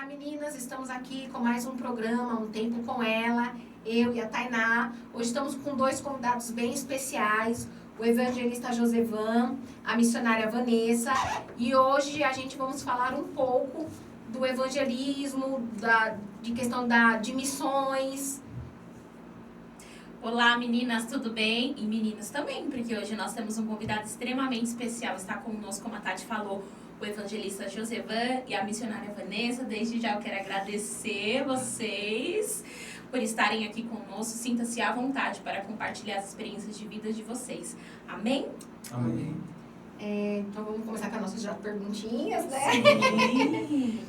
Olá, meninas, estamos aqui com mais um programa, Um Tempo com Ela, eu e a Tainá. Hoje estamos com dois convidados bem especiais, o evangelista Josevan, a missionária Vanessa, e hoje a gente vamos falar um pouco do evangelismo, de missões. Olá, meninas, tudo bem? E meninos também, porque hoje nós temos um convidado extremamente especial. Está conosco, como a Tati falou, o evangelista Josevan e a missionária Vanessa. Desde já eu quero agradecer vocês por estarem aqui conosco. Sinta-se à vontade para compartilhar as experiências de vida de vocês. Amém? Amém. Então vamos começar com as nossas já perguntinhas, né? Sim.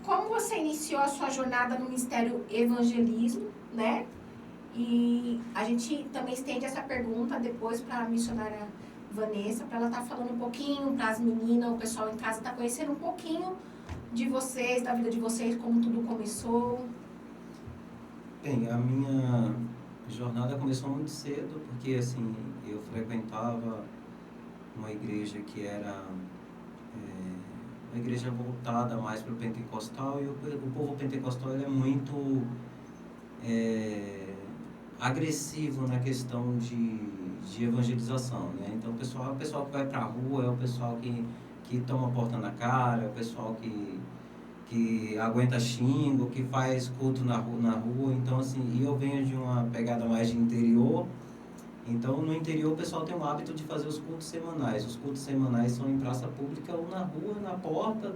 Como você iniciou a sua jornada no Ministério Evangelismo, né? E a gente também estende essa pergunta depois para a missionária Vanessa, para ela estar falando um pouquinho para as meninas, o pessoal em casa está conhecendo um pouquinho de vocês, da vida de vocês, como tudo começou. Bem, a minha jornada começou muito cedo, porque assim, eu frequentava uma igreja que era uma igreja voltada mais para o pentecostal, e o povo pentecostal ele é muito agressivo na questão de evangelização, né? Então o pessoal que vai para a rua, é o pessoal que toma a porta na cara, é o pessoal que aguenta xingo, que faz culto na rua. Então assim, e eu venho de uma pegada mais de interior. Então no interior o pessoal tem o hábito de fazer os cultos semanais. Os cultos semanais são em praça pública ou na rua, na porta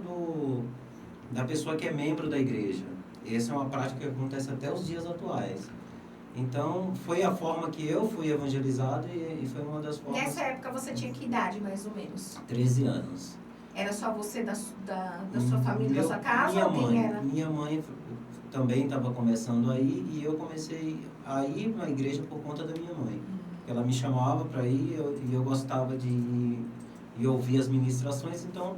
da pessoa que é membro da igreja. Essa é uma prática que acontece até os dias atuais. Então, foi a forma que eu fui evangelizado e foi uma das formas... Nessa época você tinha que idade, mais ou menos? 13 anos. Era só você da sua família, da sua casa? Minha ou quem mãe, era? Minha mãe também estava começando aí, e eu comecei a ir na igreja por conta da minha mãe. Ela me chamava para ir e eu gostava de ir e ouvir as ministrações, então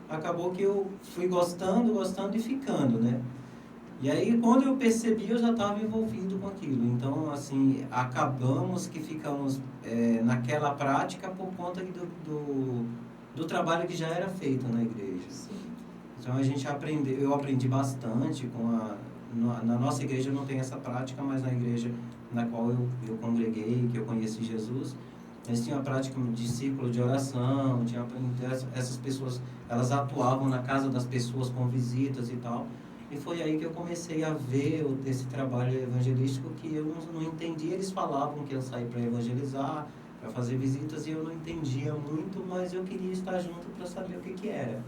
acabou que eu fui gostando e ficando, né? E aí, quando eu percebi, eu já estava envolvido com aquilo. Então, assim, acabamos que ficamos naquela prática por conta do trabalho que já era feito na igreja. Sim. Então, eu aprendi bastante na nossa igreja não tem essa prática, mas na igreja na qual eu congreguei, que eu conheci Jesus, eles tinham a prática de círculo de oração, essas pessoas, elas atuavam na casa das pessoas com visitas e tal. E foi aí que eu comecei a ver esse trabalho evangelístico que eu não entendia. Eles falavam que iam sair para evangelizar, para fazer visitas, e eu não entendia muito, mas eu queria estar junto para saber o que era.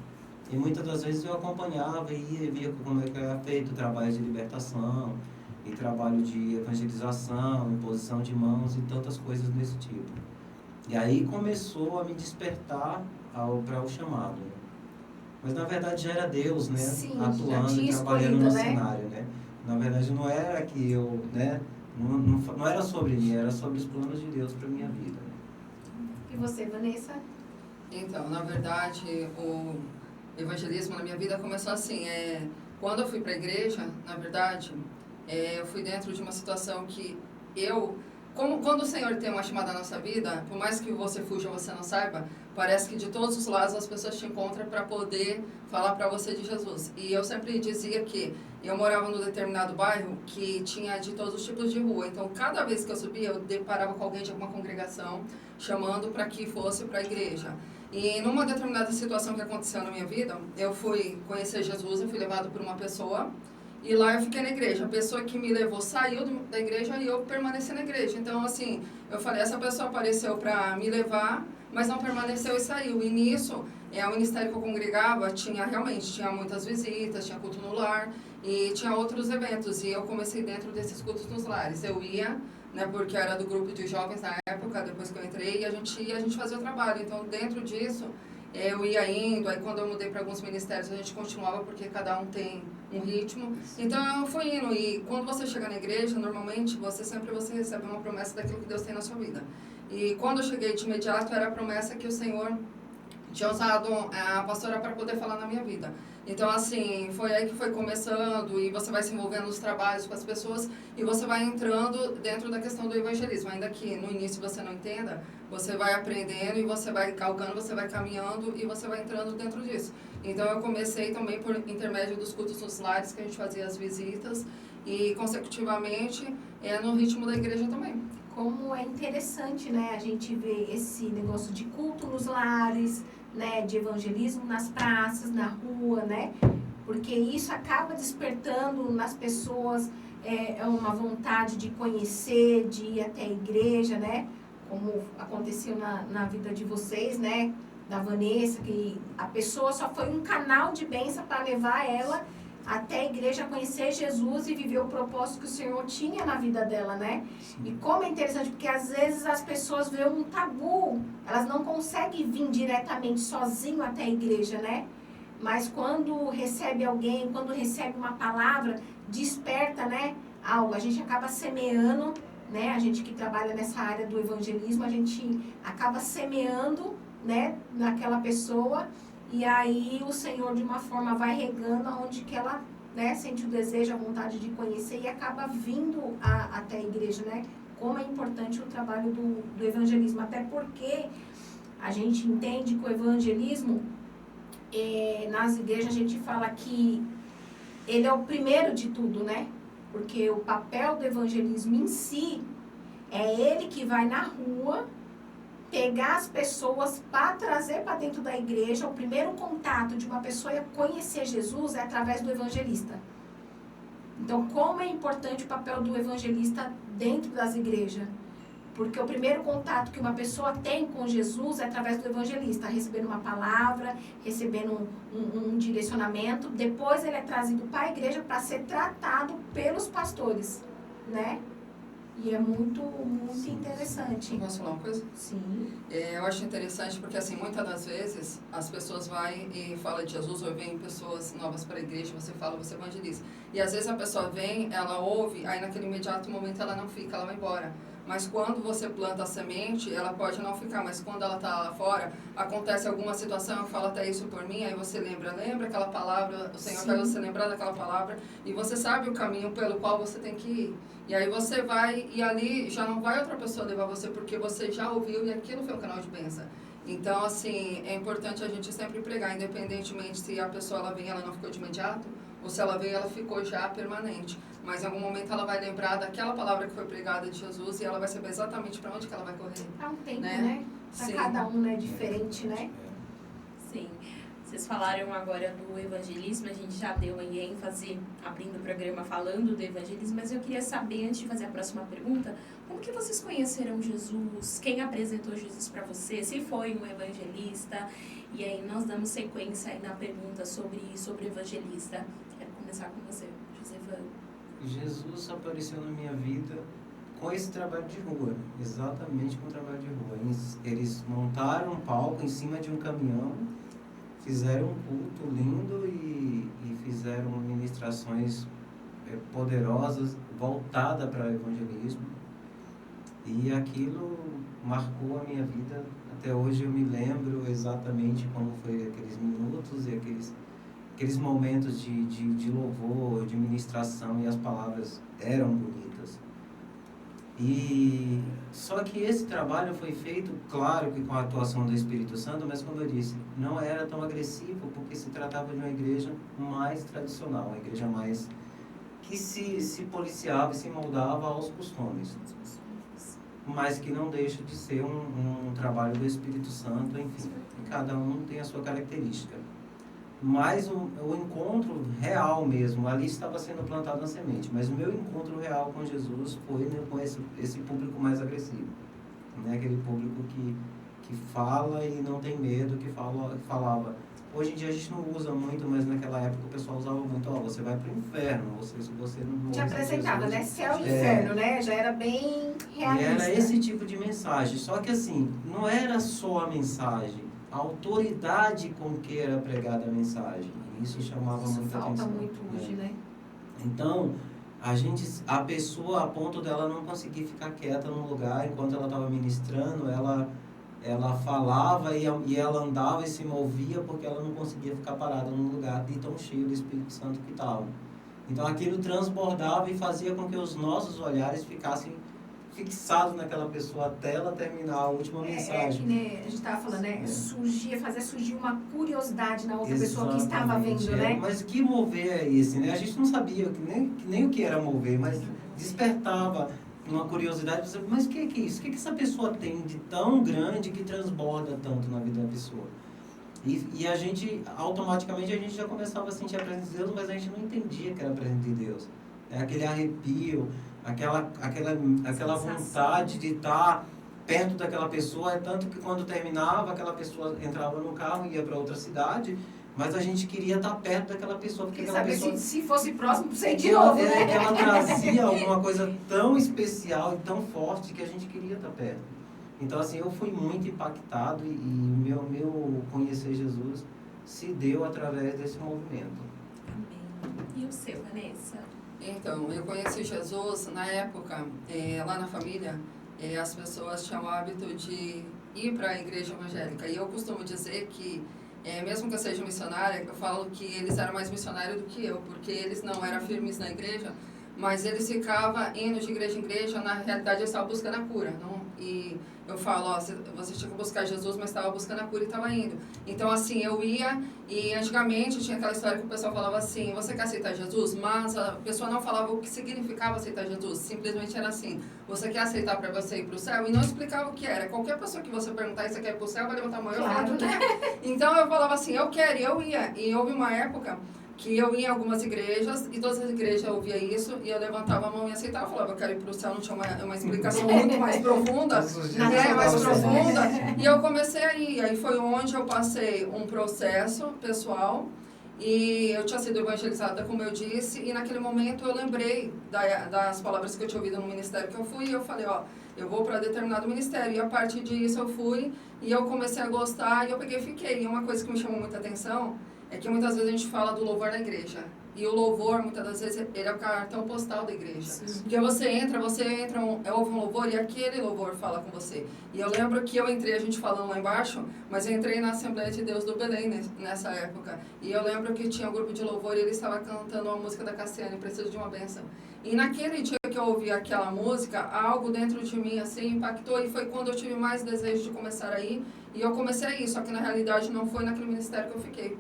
E muitas das vezes eu acompanhava e via como é que era feito o trabalho de libertação, e trabalho de evangelização, imposição de mãos e tantas coisas desse tipo. E aí começou a me despertar para o chamado. Mas na verdade já era Deus, né? Sim, atuando e trabalhando no cenário, né? Na verdade não era que eu, né? Não era sobre mim, era sobre os planos de Deus para minha vida. E você, Vanessa? Então, na verdade, o evangelismo na minha vida começou assim. Quando eu fui para a igreja, na verdade, eu fui dentro de uma situação que quando o Senhor tem uma chamada na nossa vida, por mais que você fuja ou você não saiba, parece que de todos os lados as pessoas te encontram para poder falar para você de Jesus. E eu sempre dizia que eu morava num determinado bairro que tinha de todos os tipos de rua. Então, cada vez que eu subia, eu deparava com alguém de alguma congregação chamando para que fosse para a igreja. E numa determinada situação que aconteceu na minha vida, eu fui conhecer Jesus, eu fui levado por uma pessoa. E lá eu fiquei na igreja. A pessoa que me levou saiu da igreja e eu permaneci na igreja. Então, assim, eu falei, essa pessoa apareceu para me levar, mas não permaneceu e saiu. E nisso, o ministério que eu congregava tinha muitas visitas, tinha culto no lar e tinha outros eventos. E eu comecei dentro desses cultos nos lares. Eu ia, né, porque eu era do grupo de jovens na época, depois que eu entrei, e a gente fazia o trabalho. Então, dentro disso, eu ia indo, aí quando eu mudei para alguns ministérios a gente continuava porque cada um tem um ritmo. Então eu fui indo e quando você chega na igreja, normalmente você recebe uma promessa daquilo que Deus tem na sua vida. E quando eu cheguei de imediato era a promessa que o Senhor tinha usado a pastora para poder falar na minha vida. Então, assim, foi aí que foi começando, e você vai se envolvendo nos trabalhos com as pessoas, e você vai entrando dentro da questão do evangelismo. Ainda que no início você não entenda, você vai aprendendo, e você vai galgando, você vai caminhando, e você vai entrando dentro disso. Então, eu comecei também por intermédio dos cultos nos lares, que a gente fazia as visitas, e consecutivamente no ritmo da igreja também. Como é interessante, né, a gente ver esse negócio de culto nos lares, né, de evangelismo nas praças, na rua, né, porque isso acaba despertando nas pessoas uma vontade de conhecer, de ir até a igreja, né, como aconteceu na vida de vocês, né, da Vanessa, que a pessoa só foi um canal de bênção para levar ela até a igreja a conhecer Jesus e viver o propósito que o Senhor tinha na vida dela, né? E como é interessante, porque às vezes as pessoas veem um tabu, elas não conseguem vir diretamente sozinho até a igreja, né? Mas quando recebe alguém, quando recebe uma palavra, desperta, né, algo. A gente acaba semeando, né? A gente que trabalha nessa área do evangelismo, a gente acaba semeando, né, naquela pessoa. E aí o Senhor, de uma forma, vai regando aonde que ela, né, sente o desejo, a vontade de conhecer e acaba vindo até a igreja, né? Como é importante o trabalho do evangelismo. Até porque a gente entende que o evangelismo, nas igrejas, a gente fala que ele é o primeiro de tudo, né? Porque o papel do evangelismo em si é ele que vai na rua pegar as pessoas para trazer para dentro da igreja. O primeiro contato de uma pessoa conhecer Jesus é através do evangelista. Então, como é importante o papel do evangelista dentro das igrejas? Porque o primeiro contato que uma pessoa tem com Jesus é através do evangelista, recebendo uma palavra, recebendo um direcionamento. Depois ele é trazido para a igreja para ser tratado pelos pastores, né? E é muito interessante. Posso falar uma coisa? Sim. Eu acho interessante porque, assim, muitas das vezes as pessoas vão e falam de Jesus, ou vêm pessoas novas para a igreja, você fala, você evangeliza. E às vezes a pessoa vem, ela ouve, aí naquele imediato momento ela não fica, ela vai embora. Mas quando você planta a semente, ela pode não ficar, mas quando ela está lá fora, acontece alguma situação, fala até isso por mim, aí você lembra aquela palavra, o Senhor faz você lembrar daquela palavra, e você sabe o caminho pelo qual você tem que ir. E aí você vai, e ali já não vai outra pessoa levar você, porque você já ouviu, e aquilo foi um canal de bênção. Então, assim, é importante a gente sempre pregar, independentemente se a pessoa ela vem, ela não ficou de imediato, ou se ela veio, ela ficou já permanente. Mas em algum momento ela vai lembrar daquela palavra que foi pregada de Jesus e ela vai saber exatamente para onde que ela vai correr. Há um tempo, né? Para cada um, né? Diferente, né? Sim. Vocês falaram agora do evangelismo, a gente já deu em ênfase, abrindo o programa falando do evangelismo, mas eu queria saber, antes de fazer a próxima pergunta, como que vocês conheceram Jesus? Quem apresentou Jesus para você? Se foi um evangelista? E aí nós damos sequência aí na pergunta sobre o evangelista. Quero começar com você, Josevan. Jesus apareceu na minha vida com esse trabalho de rua, exatamente com o trabalho de rua. Eles montaram um palco em cima de um caminhão, fizeram um culto lindo e fizeram ministrações poderosas, voltadas para o evangelismo. E aquilo marcou a minha vida. Até hoje eu me lembro exatamente como foi aqueles minutos e aqueles momentos de louvor, de ministração, e as palavras eram bonitas. E só que esse trabalho foi feito, claro que com a atuação do Espírito Santo, mas como eu disse, não era tão agressivo, porque se tratava de uma igreja mais tradicional, uma igreja mais que se policiava e se moldava aos costumes, mas que não deixa de ser um trabalho do Espírito Santo, enfim, cada um tem a sua característica. Mas o encontro real mesmo, ali estava sendo plantada uma semente, mas o meu encontro real com Jesus foi com esse público mais agressivo, né? Aquele público que fala e não tem medo, que falava. Hoje em dia a gente não usa muito, mas naquela época o pessoal usava muito, você vai para o inferno, se você não Te apresentava, Jesus, né? Céu e inferno, né? Já era bem realista. E era esse tipo de mensagem, só que assim, não era só a mensagem, a autoridade com que era pregada a mensagem. Isso chamava muita atenção. Falta muito hoje, né? Então, a pessoa, a ponto dela não conseguir ficar quieta num lugar, enquanto ela estava ministrando, ela ela falava e ela andava e se movia porque ela não conseguia ficar parada num lugar de tão cheio do Espírito Santo que estava. Então aquilo transbordava e fazia com que os nossos olhares ficassem fixados naquela pessoa até ela terminar a última mensagem. Que nem a gente estava falando, né? Fazer surgir uma curiosidade na outra pessoa que estava Exatamente, vendo, né? Mas que mover é esse, né? A gente não sabia nem o que era mover, mas despertava uma curiosidade, mas o que é isso? O que essa pessoa tem de tão grande que transborda tanto na vida da pessoa? E a gente, automaticamente, a gente já começava a sentir a presença de Deus, mas a gente não entendia que era a presença de Deus. Aquele arrepio, aquela vontade de estar perto daquela pessoa, é tanto que quando terminava, aquela pessoa entrava no carro e ia para outra cidade, mas a gente queria estar perto daquela pessoa, porque aquela pessoa... Se fosse próximo, você de novo, né? Que ela trazia alguma coisa tão especial e tão forte que a gente queria estar perto. Então, assim, eu fui muito impactado e o meu conhecer Jesus se deu através desse movimento. Amém. E o seu, Vanessa? Então, eu conheci Jesus na época, lá na família, as pessoas tinham o hábito de ir para a igreja evangélica. E eu costumo dizer que, mesmo que eu seja missionária, eu falo que eles eram mais missionários do que eu, porque eles não eram firmes na igreja, mas eles ficavam indo de igreja em igreja, na realidade eles estavam buscando a cura. E eu falo, ó, você tinha que buscar Jesus, mas estava buscando a cura e estava indo. Então, assim, eu ia, e antigamente tinha aquela história que o pessoal falava assim, você quer aceitar Jesus? Mas a pessoa não falava o que significava aceitar Jesus, simplesmente era assim, você quer aceitar para você ir para o céu? E não explicava o que era. Qualquer pessoa que você perguntar se você quer ir para o céu, vai levantar a mão e falar que quer. Então, eu falava assim, eu quero, e eu ia. E houve uma época que eu ia em algumas igrejas, e todas as igrejas eu ouvia isso, e eu levantava a mão e aceitava, eu falava, eu quero ir para o céu, não tinha uma explicação muito mais profunda, mais profunda, e eu comecei a ir, aí foi onde eu passei um processo pessoal, e eu tinha sido evangelizada, como eu disse, e naquele momento eu lembrei das palavras que eu tinha ouvido no ministério que eu fui, e eu falei, ó, eu vou para determinado ministério, e a partir disso eu fui, e eu comecei a gostar, e eu peguei e fiquei, e uma coisa que me chamou muita atenção, é que muitas vezes a gente fala do louvor na igreja. E o louvor, muitas das vezes, ele é o cartão postal da igreja. Sim. Porque você entra, ouve um louvor e aquele louvor fala com você. E eu lembro que eu entrei, a gente falando lá embaixo, mas eu entrei na Assembleia de Deus do Belém nessa época. E eu lembro que tinha um grupo de louvor e ele estava cantando uma música da Cassiane, Preciso de uma Bênção. E naquele dia que eu ouvi aquela música, algo dentro de mim assim impactou e foi quando eu tive mais desejo de começar a ir. E eu comecei a ir, só que na realidade não foi naquele ministério que eu fiquei.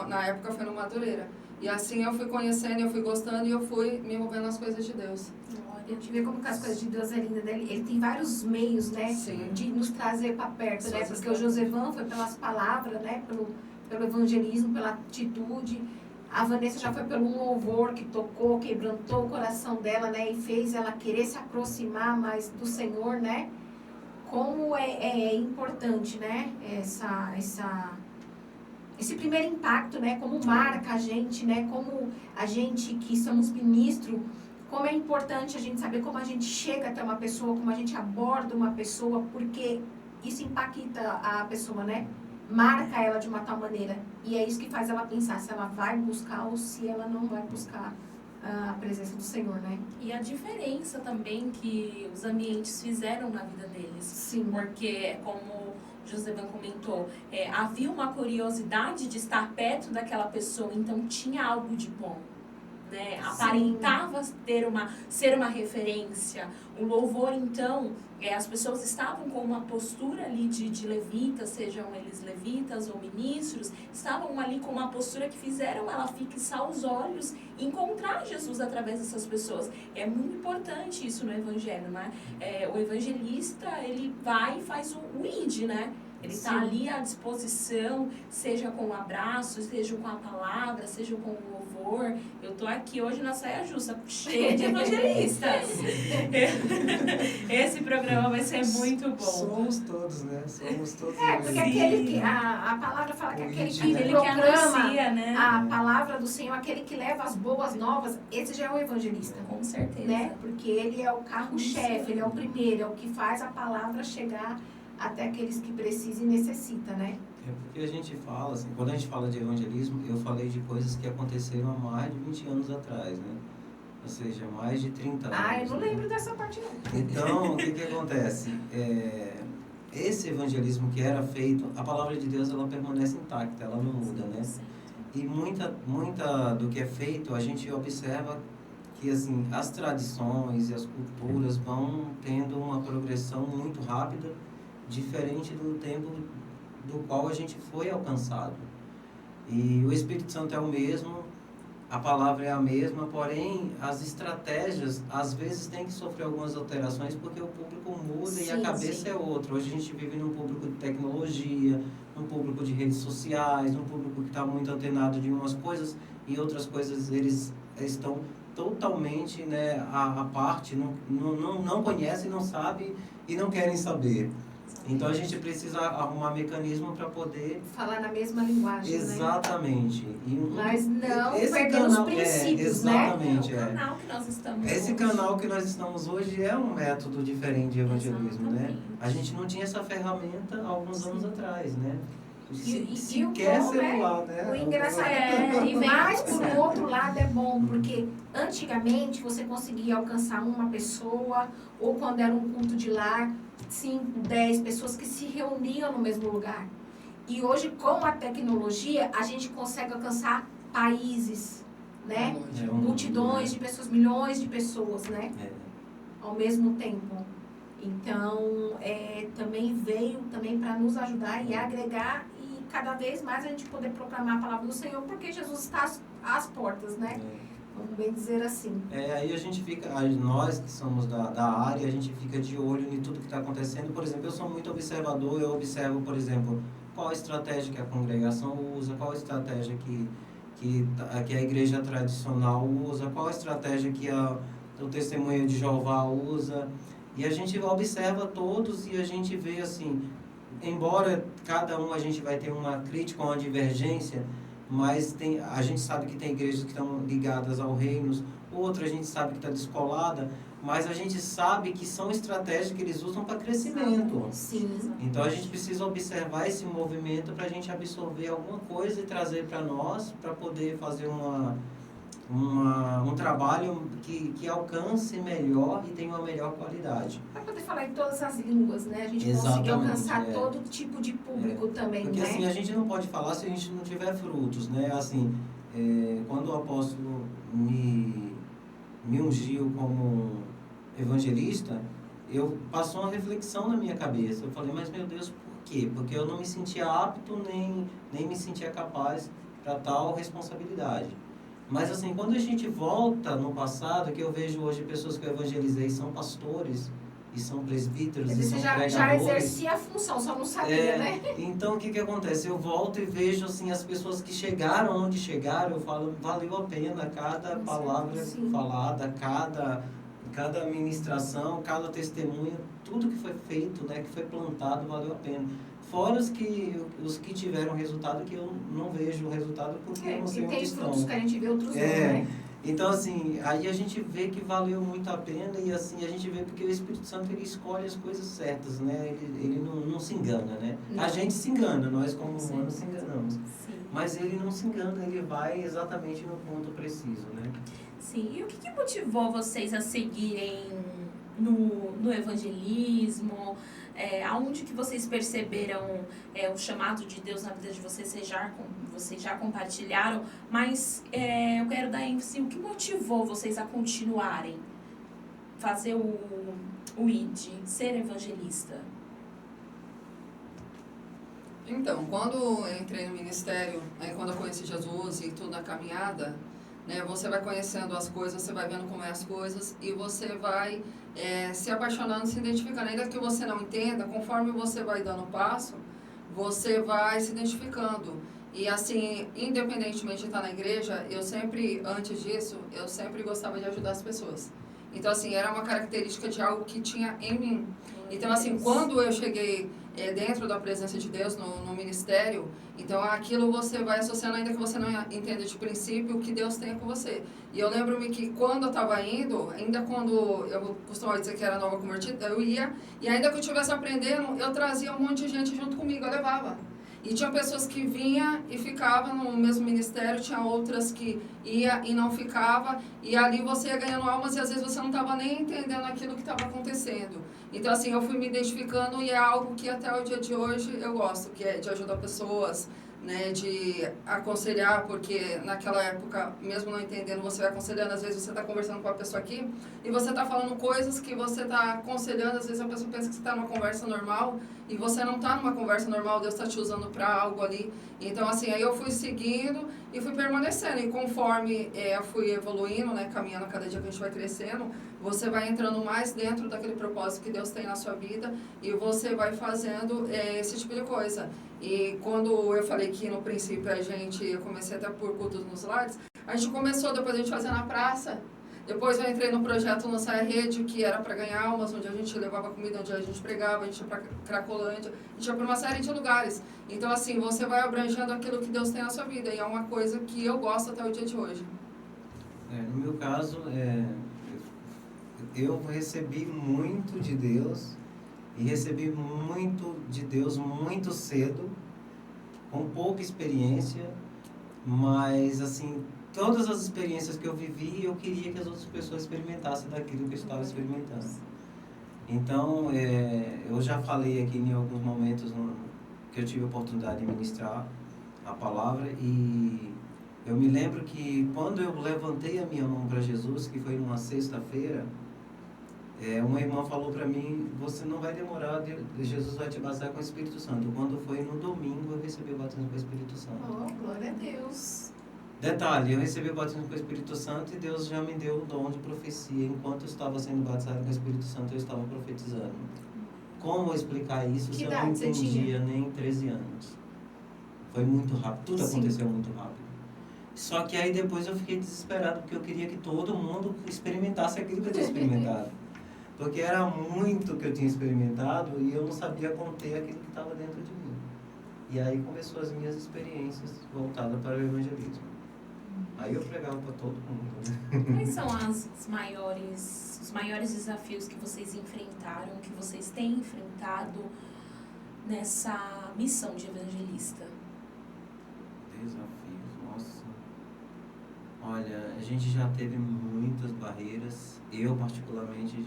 Na época foi no Madureira. E assim eu fui conhecendo, eu fui gostando e eu fui me envolvendo nas coisas de Deus. A gente vê como que as coisas de Deus é linda, né? Ele tem vários meios, né? Sim. De nos trazer para perto, né? Porque o Josevan foi pelas palavras, né? Pelo evangelismo, pela atitude. A Vanessa já foi pelo louvor que tocou, quebrantou o coração dela, né? E fez ela querer se aproximar mais do Senhor, né? Como é importante, né? Esse primeiro impacto, né? Como marca a gente, né? Como a gente que somos ministro, como é importante a gente saber como a gente chega até uma pessoa, como a gente aborda uma pessoa, porque isso impacta a pessoa, né? Marca ela de uma tal maneira. E é isso que faz ela pensar se ela vai buscar ou se ela não vai buscar a presença do Senhor, né? E a diferença também que os ambientes fizeram na vida deles. Sim. Porque, como Josevan comentou, havia uma curiosidade de estar perto daquela pessoa, então tinha algo de bom, né? Aparentava ser uma referência. O louvor, então, as pessoas estavam com uma postura ali de levitas, sejam eles levitas ou ministros, estavam ali com uma postura que fizeram ela fixar os olhos e encontrar Jesus através dessas pessoas. É muito importante isso no evangelho, né? O evangelista, ele vai e faz o id, né? Ele está ali à disposição, seja com um abraço, seja com a palavra, seja com o louvor. Eu estou aqui hoje na Saia Justa, cheia de evangelistas. Esse programa vai ser muito bom. Somos todos, né? Somos todos. Porque aquele que a palavra fala que aquele que que proclama anuncia, né? a palavra do Senhor, aquele que leva as boas novas, esse já é o evangelista. Com certeza. Né? Porque ele é o carro-chefe, ele é o primeiro, é o que faz a palavra chegar até aqueles que precisam e necessitam, né? É porque a gente fala, assim, quando a gente fala de evangelismo, eu falei de coisas que aconteceram há mais de 20 anos atrás, né? Ou seja, mais de 30 anos. Eu não lembro dessa parte não. Então, o que acontece? esse evangelismo que era feito, a palavra de Deus ela permanece intacta, ela não muda, né? E muita do que é feito, a gente observa que assim, as tradições e as culturas vão tendo uma progressão muito rápida, diferente do tempo do qual a gente foi alcançado. E o Espírito Santo é o mesmo, a palavra é a mesma, porém as estratégias às vezes têm que sofrer algumas alterações porque o público muda e a cabeça é outra. Hoje a gente vive num público de tecnologia, num público de redes sociais, num público que está muito antenado de umas coisas e outras coisas eles estão totalmente, né, à parte, não conhecem, não sabem e não querem saber. Então a gente precisa arrumar mecanismo para poder falar na mesma linguagem, exatamente. Né? Mas não perder os princípios, exatamente, né? O canal que nós estamos Esse hoje. canal que nós estamos hoje é um método diferente de evangelismo, Exatamente. né? A gente não tinha essa ferramenta há alguns anos atrás, né? E o quer bom, celular, né? O engraçado mas por um outro lado é bom, porque antigamente você conseguia alcançar uma pessoa, ou quando era um culto de lar, 5, 10 pessoas que se reuniam no mesmo lugar. E hoje, com a tecnologia, a gente consegue alcançar países, né? Multidões de pessoas, milhões de pessoas, né? Ao mesmo tempo. Então, também veio para nos ajudar e agregar e cada vez mais a gente poder proclamar a palavra do Senhor, porque Jesus está às portas, né? Vamos bem dizer assim. Aí a gente fica, nós que somos da área, a gente fica de olho em tudo que está acontecendo. Por exemplo, eu sou muito observador, eu observo, por exemplo, qual a estratégia que a congregação usa, qual a estratégia que a igreja tradicional usa, qual a estratégia que o Testemunho de Jeová usa. E a gente observa todos e a gente vê assim, embora cada um a gente vai ter uma crítica, uma divergência, mas a gente sabe que tem igrejas que estão ligadas ao reino, outra a gente sabe que está descolada, mas a gente sabe que são estratégias que eles usam para crescimento. Sim. Então a gente precisa observar esse movimento para a gente absorver alguma coisa e trazer para nós, para poder fazer um trabalho que alcance melhor e tenha uma melhor qualidade. Para poder falar em todas as línguas, né? A gente conseguir alcançar todo tipo de público também, porque, né? Porque assim, a gente não pode falar se a gente não tiver frutos, né? Assim, quando o apóstolo me ungiu como evangelista, passou uma reflexão na minha cabeça. Eu falei, mas meu Deus, por quê? Porque eu não me sentia apto, nem me sentia capaz para tal responsabilidade. Mas assim, quando a gente volta no passado, que eu vejo hoje pessoas que eu evangelizei são pastores, e são presbíteros, e são pregadores. Já exercia a função, só não sabia, né? Então, o que acontece? Eu volto e vejo assim, as pessoas que chegaram onde chegaram, eu falo, valeu a pena cada palavra falada, cada ministração, cada testemunho, tudo que foi feito, né, que foi plantado, valeu a pena. Fora os que tiveram resultado, que eu não vejo o resultado porque eu não sei onde estão. Tem frutos que a gente vê, outros não, né? Então, assim, aí a gente vê que valeu muito a pena e, assim, a gente vê porque o Espírito Santo, ele escolhe as coisas certas, né? Ele não se engana, né? Não. A gente se engana, nós como humanos se enganamos. Sim. Mas ele não se engana, ele vai exatamente no ponto preciso, né? Sim, e o que motivou vocês a seguirem no evangelismo? Aonde que vocês perceberam o chamado de Deus na vida de vocês? Vocês já compartilharam, mas eu quero dar ênfase, o que motivou vocês a continuarem? Fazer o ID, ser evangelista? Então, quando eu entrei no ministério, quando eu conheci Jesus e tudo na caminhada, né, você vai conhecendo as coisas, você vai vendo como é as coisas e você vai se apaixonando, se identificando. Ainda que você não entenda, conforme você vai dando um passo, você vai se identificando. E assim, independentemente de estar na igreja, antes disso, eu sempre gostava de ajudar as pessoas. Então, assim, era uma característica de algo que tinha em mim. Então, assim, quando eu cheguei dentro da presença de Deus no ministério, então aquilo você vai associando, ainda que você não entenda de princípio, o que Deus tem com você. E eu lembro-me que quando eu estava indo, ainda quando eu costumava dizer que era nova convertida, eu ia, e ainda que eu estivesse aprendendo, eu trazia um monte de gente junto comigo, eu levava. E tinha pessoas que vinha e ficava no mesmo ministério, tinha outras que ia e não ficava, e ali você ia ganhando almas e às vezes você não estava nem entendendo aquilo que estava acontecendo. Então assim, eu fui me identificando e é algo que até o dia de hoje eu gosto, que é de ajudar pessoas, né, de aconselhar, porque naquela época, mesmo não entendendo, você vai aconselhando, às vezes você está conversando com a pessoa aqui e você está falando coisas que você está aconselhando, às vezes a pessoa pensa que você está numa conversa normal e você não está numa conversa normal, Deus está te usando para algo ali. Então assim, aí eu fui seguindo e fui permanecendo, e conforme eu fui evoluindo, né, caminhando cada dia que a gente vai crescendo, você vai entrando mais dentro daquele propósito que Deus tem na sua vida e você vai fazendo esse tipo de coisa. E quando eu falei que no princípio eu comecei até por cultos nos lares, a gente começou, depois a gente fazia na praça, depois eu entrei no projeto Nossa Rede, que era para ganhar almas, onde a gente levava comida, onde a gente pregava, a gente ia para Cracolândia, a gente ia para uma série de lugares. Então assim, você vai abrangendo aquilo que Deus tem na sua vida, e é uma coisa que eu gosto até o dia de hoje. No meu caso, eu recebi muito de Deus, e recebi muito de Deus muito cedo, com pouca experiência, mas assim, todas as experiências que eu vivi, eu queria que as outras pessoas experimentassem daquilo que eu estava experimentando. Então, eu já falei aqui em alguns momentos que eu tive a oportunidade de ministrar a palavra, e eu me lembro que quando eu levantei a minha mão para Jesus, que foi numa sexta-feira, uma irmã falou para mim: você não vai demorar, Jesus vai te batizar com o Espírito Santo. Quando foi no domingo, eu recebi o batismo com o Espírito Santo. Oh, glória a Deus. Detalhe, eu recebi o batismo com o Espírito Santo e Deus já me deu o dom de profecia. Enquanto eu estava sendo batizado com o Espírito Santo, eu estava profetizando. Como explicar isso se eu não entendia nem 13 anos? Foi muito rápido, tudo aconteceu muito rápido. Só que aí depois eu fiquei desesperado, porque eu queria que todo mundo experimentasse aquilo que eu tinha experimentado. Porque era muito que eu tinha experimentado e eu não sabia conter aquilo que estava dentro de mim. E aí começou as minhas experiências voltadas para o evangelismo. Aí eu pregava para todo mundo. Né? Quais são os maiores desafios que vocês enfrentaram, que vocês têm enfrentado nessa missão de evangelista? Desafios, nossa. Olha, a gente já teve muitas barreiras, eu particularmente,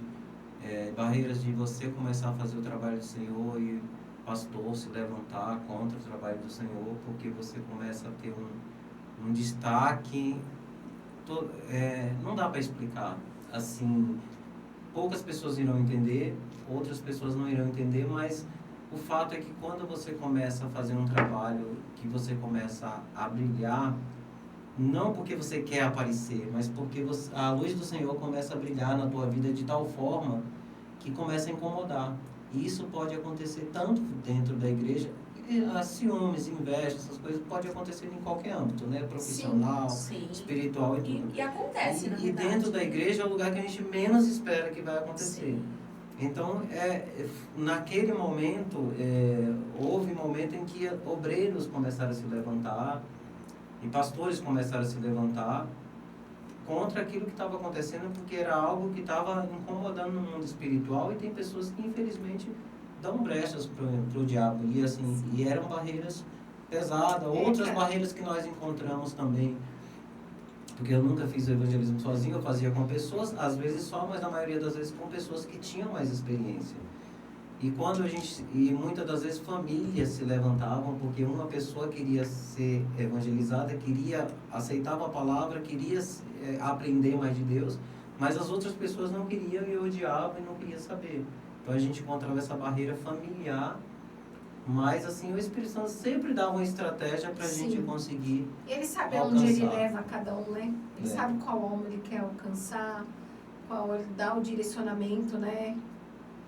barreiras de você começar a fazer o trabalho do Senhor e o pastor se levantar contra o trabalho do Senhor, porque você começa a ter um destaque, não dá para explicar, assim, poucas pessoas irão entender, outras pessoas não irão entender, mas o fato é que quando você começa a fazer um trabalho, que você começa a brilhar, não porque você quer aparecer, mas porque a luz do Senhor começa a brilhar na tua vida de tal forma que começa a incomodar. E isso pode acontecer tanto dentro da igreja, ciúmes, inveja, essas coisas pode acontecer em qualquer âmbito, né? Profissional, sim. espiritual e tudo. E acontece, na verdade. E dentro da igreja é o lugar que a gente menos espera que vai acontecer. Sim. Então, naquele momento, houve um momento em que obreiros começaram a se levantar, e pastores começaram a se levantar contra aquilo que estava acontecendo, porque era algo que estava incomodando no mundo espiritual, e tem pessoas que infelizmente dão brechas para o diabo, e assim, e eram barreiras pesadas, outras barreiras que nós encontramos também, porque eu nunca fiz o evangelismo sozinho, eu fazia com pessoas, às vezes só, mas na maioria das vezes com pessoas que tinham mais experiência. E muitas das vezes famílias se levantavam, porque uma pessoa queria ser evangelizada, aceitava a palavra, queria aprender mais de Deus, mas as outras pessoas não queriam e odiavam e não queriam saber. Então a gente encontrava essa barreira familiar, mas assim, o Espírito Santo sempre dá uma estratégia para a gente conseguir. Ele sabe alcançar. onde ele leva cada um, né? Ele sabe qual alma ele quer alcançar, qual ele dá o direcionamento, né?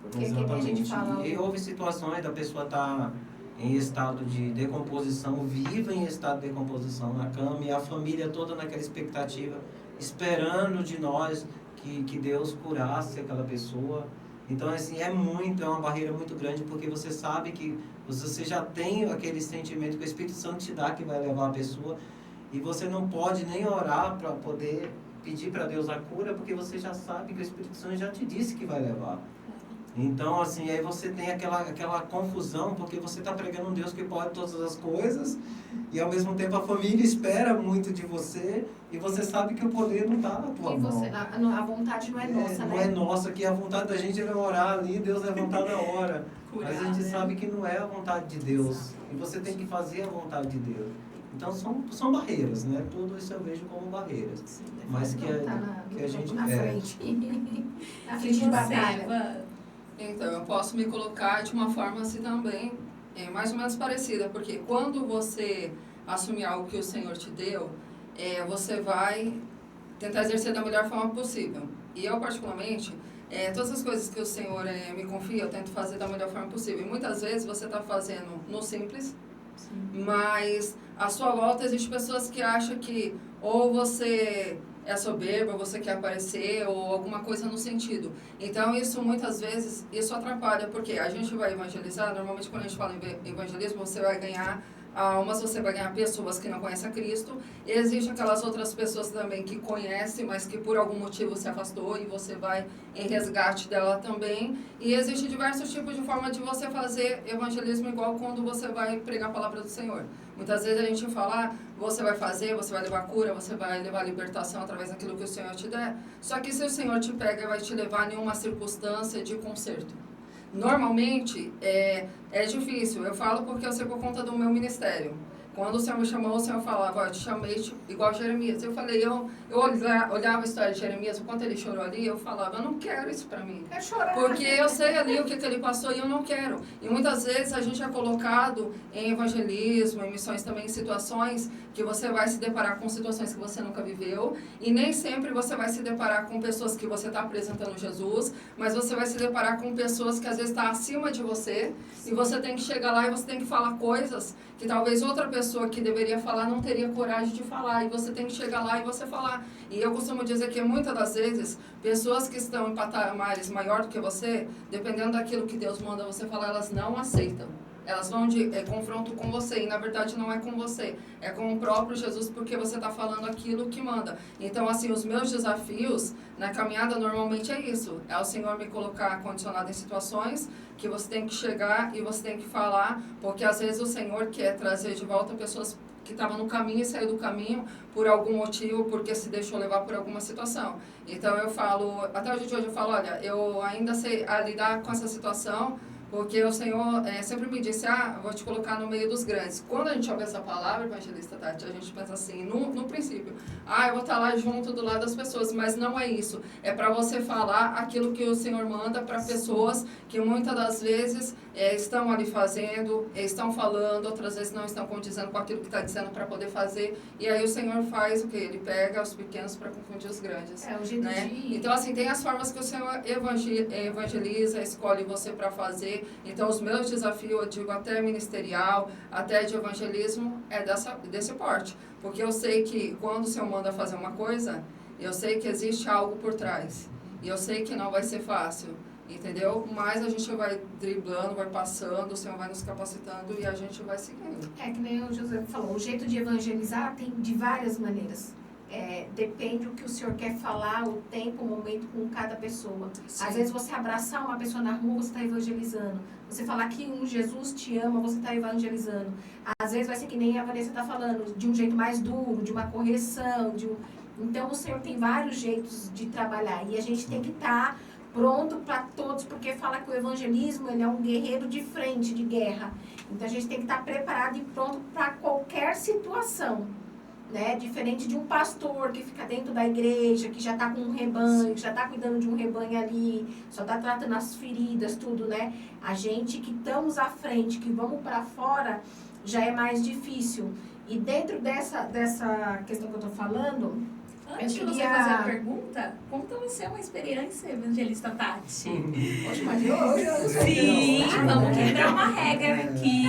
Porque que a gente fala. E houve situações da pessoa estar em estado de decomposição, viva em estado de decomposição na cama, e a família toda naquela expectativa, esperando de nós que Deus curasse aquela pessoa. Então, assim, é uma barreira muito grande, porque você sabe que você já tem aquele sentimento que o Espírito Santo te dá, que vai levar a pessoa, e você não pode nem orar para poder pedir para Deus a cura, porque você já sabe que o Espírito Santo já te disse que vai levar. Então, assim, aí você tem aquela confusão, porque você está pregando um Deus que pode todas as coisas, e ao mesmo tempo a família espera muito de você, e você sabe que o poder não está na tua E mão. você, a vontade não é nossa, não né? é nossa, que a vontade da gente é orar ali, Deus levantar na hora. Curar, Mas a gente né? sabe que não é a vontade de Deus. Exato. E você tem que fazer a vontade de Deus. Então são barreiras, né? Tudo isso eu vejo como barreiras. Sim, Mas que tá que a gente- na é. frente. Na E frente de você, batalha. Eva? Então, eu posso me colocar de uma forma assim também, mais ou menos parecida, porque quando você assumir algo que o Senhor te deu, você vai tentar exercer da melhor forma possível. E eu, particularmente, todas as coisas que o Senhor me confia, eu tento fazer da melhor forma possível. E muitas vezes você está fazendo no simples, mas à sua volta existem pessoas que acham que ou você é soberba, você quer aparecer, ou alguma coisa no sentido. Então, isso muitas vezes, isso atrapalha, porque a gente vai evangelizar, normalmente quando a gente fala em evangelismo, você vai ganhar almas, você vai ganhar pessoas que não conhecem a Cristo. E existem aquelas outras pessoas também que conhecem, mas que por algum motivo se afastou, e você vai em resgate dela também. E existem diversos tipos de forma de você fazer evangelismo, igual quando você vai pregar a palavra do Senhor. Muitas vezes a gente fala, você vai fazer, você vai levar cura, você vai levar libertação através daquilo que o Senhor te der. Só que se o Senhor te pega e vai te levar em uma circunstância de conserto. Normalmente, é difícil. Eu falo porque eu sei por conta do meu ministério. Quando o Senhor me chamou, o Senhor falava, eu te chamei igual Jeremias. Eu falei, eu olhava a história de Jeremias, o quanto ele chorou ali, eu falava, eu não quero isso pra mim. Quer chorar. Porque eu sei ali o que ele passou e eu não quero. E muitas vezes a gente é colocado em evangelismo, em missões também, em situações que você vai se deparar com situações que você nunca viveu. E nem sempre você vai se deparar com pessoas que você está apresentando Jesus, mas você vai se deparar com pessoas que às vezes estão acima de você. E você tem que chegar lá e você tem que falar coisas que talvez outra pessoa que deveria falar não teria coragem de falar. E você tem que chegar lá e você falar. E eu costumo dizer que muitas das vezes, pessoas que estão em patamares maior do que você, dependendo daquilo que Deus manda você falar, elas não aceitam. Elas vão de confronto com você, e na verdade não é com você, é com o próprio Jesus, porque você está falando aquilo que manda. Então, assim, os meus desafios na caminhada normalmente é isso, é o Senhor me colocar condicionado em situações que você tem que chegar e você tem que falar, porque às vezes o Senhor quer trazer de volta pessoas que estavam no caminho e saiu do caminho por algum motivo, porque se deixou levar por alguma situação. Então eu falo, até hoje de hoje eu falo, olha, eu ainda sei lidar com essa situação, porque o Senhor sempre me disse, eu vou te colocar no meio dos grandes. Quando a gente ouve essa palavra, evangelista Tati, a gente pensa assim, no princípio, eu vou estar lá junto do lado das pessoas, mas não é isso. É para você falar aquilo que o Senhor manda para pessoas que muitas das vezes estão ali fazendo, estão falando, outras vezes não estão condizendo com aquilo que está dizendo para poder fazer. E aí o Senhor faz o quê? Ele pega os pequenos para confundir os grandes. É o jeito Né? de... Então, assim, tem as formas que o Senhor evangeliza, escolhe você para fazer. Então, os meus desafios, eu digo até ministerial, até de evangelismo, desse porte. Porque eu sei que quando o Senhor manda fazer uma coisa, eu sei que existe algo por trás. E eu sei que não vai ser fácil, entendeu? Mas a gente vai driblando, vai passando, o Senhor vai nos capacitando e a gente vai seguindo. É que nem o José falou, o jeito de evangelizar tem de várias maneiras. Depende do que o Senhor quer falar, o tempo, o momento com cada pessoa. Sim. Às vezes você abraçar uma pessoa na rua, você está evangelizando. Você falar que um Jesus te ama, você está evangelizando. Às vezes vai ser que nem a Vanessa está falando, de um jeito mais duro, de uma correção. Então o Senhor tem vários jeitos de trabalhar. E a gente tem que estar pronto para todos, porque fala que o evangelismo ele é um guerreiro de frente, de guerra. Então a gente tem que estar preparado e pronto para qualquer situação. Né? Diferente de um pastor que fica dentro da igreja, que já está com um rebanho, que já está cuidando de um rebanho ali, só está tratando as feridas, tudo, né? A gente que estamos à frente, que vamos para fora, já é mais difícil. E dentro dessa questão que eu estou falando... Antes de você fazer a pergunta, conta você uma experiência, evangelista Tati. Hoje, mas eu Sim, vamos quebrar uma regra aqui.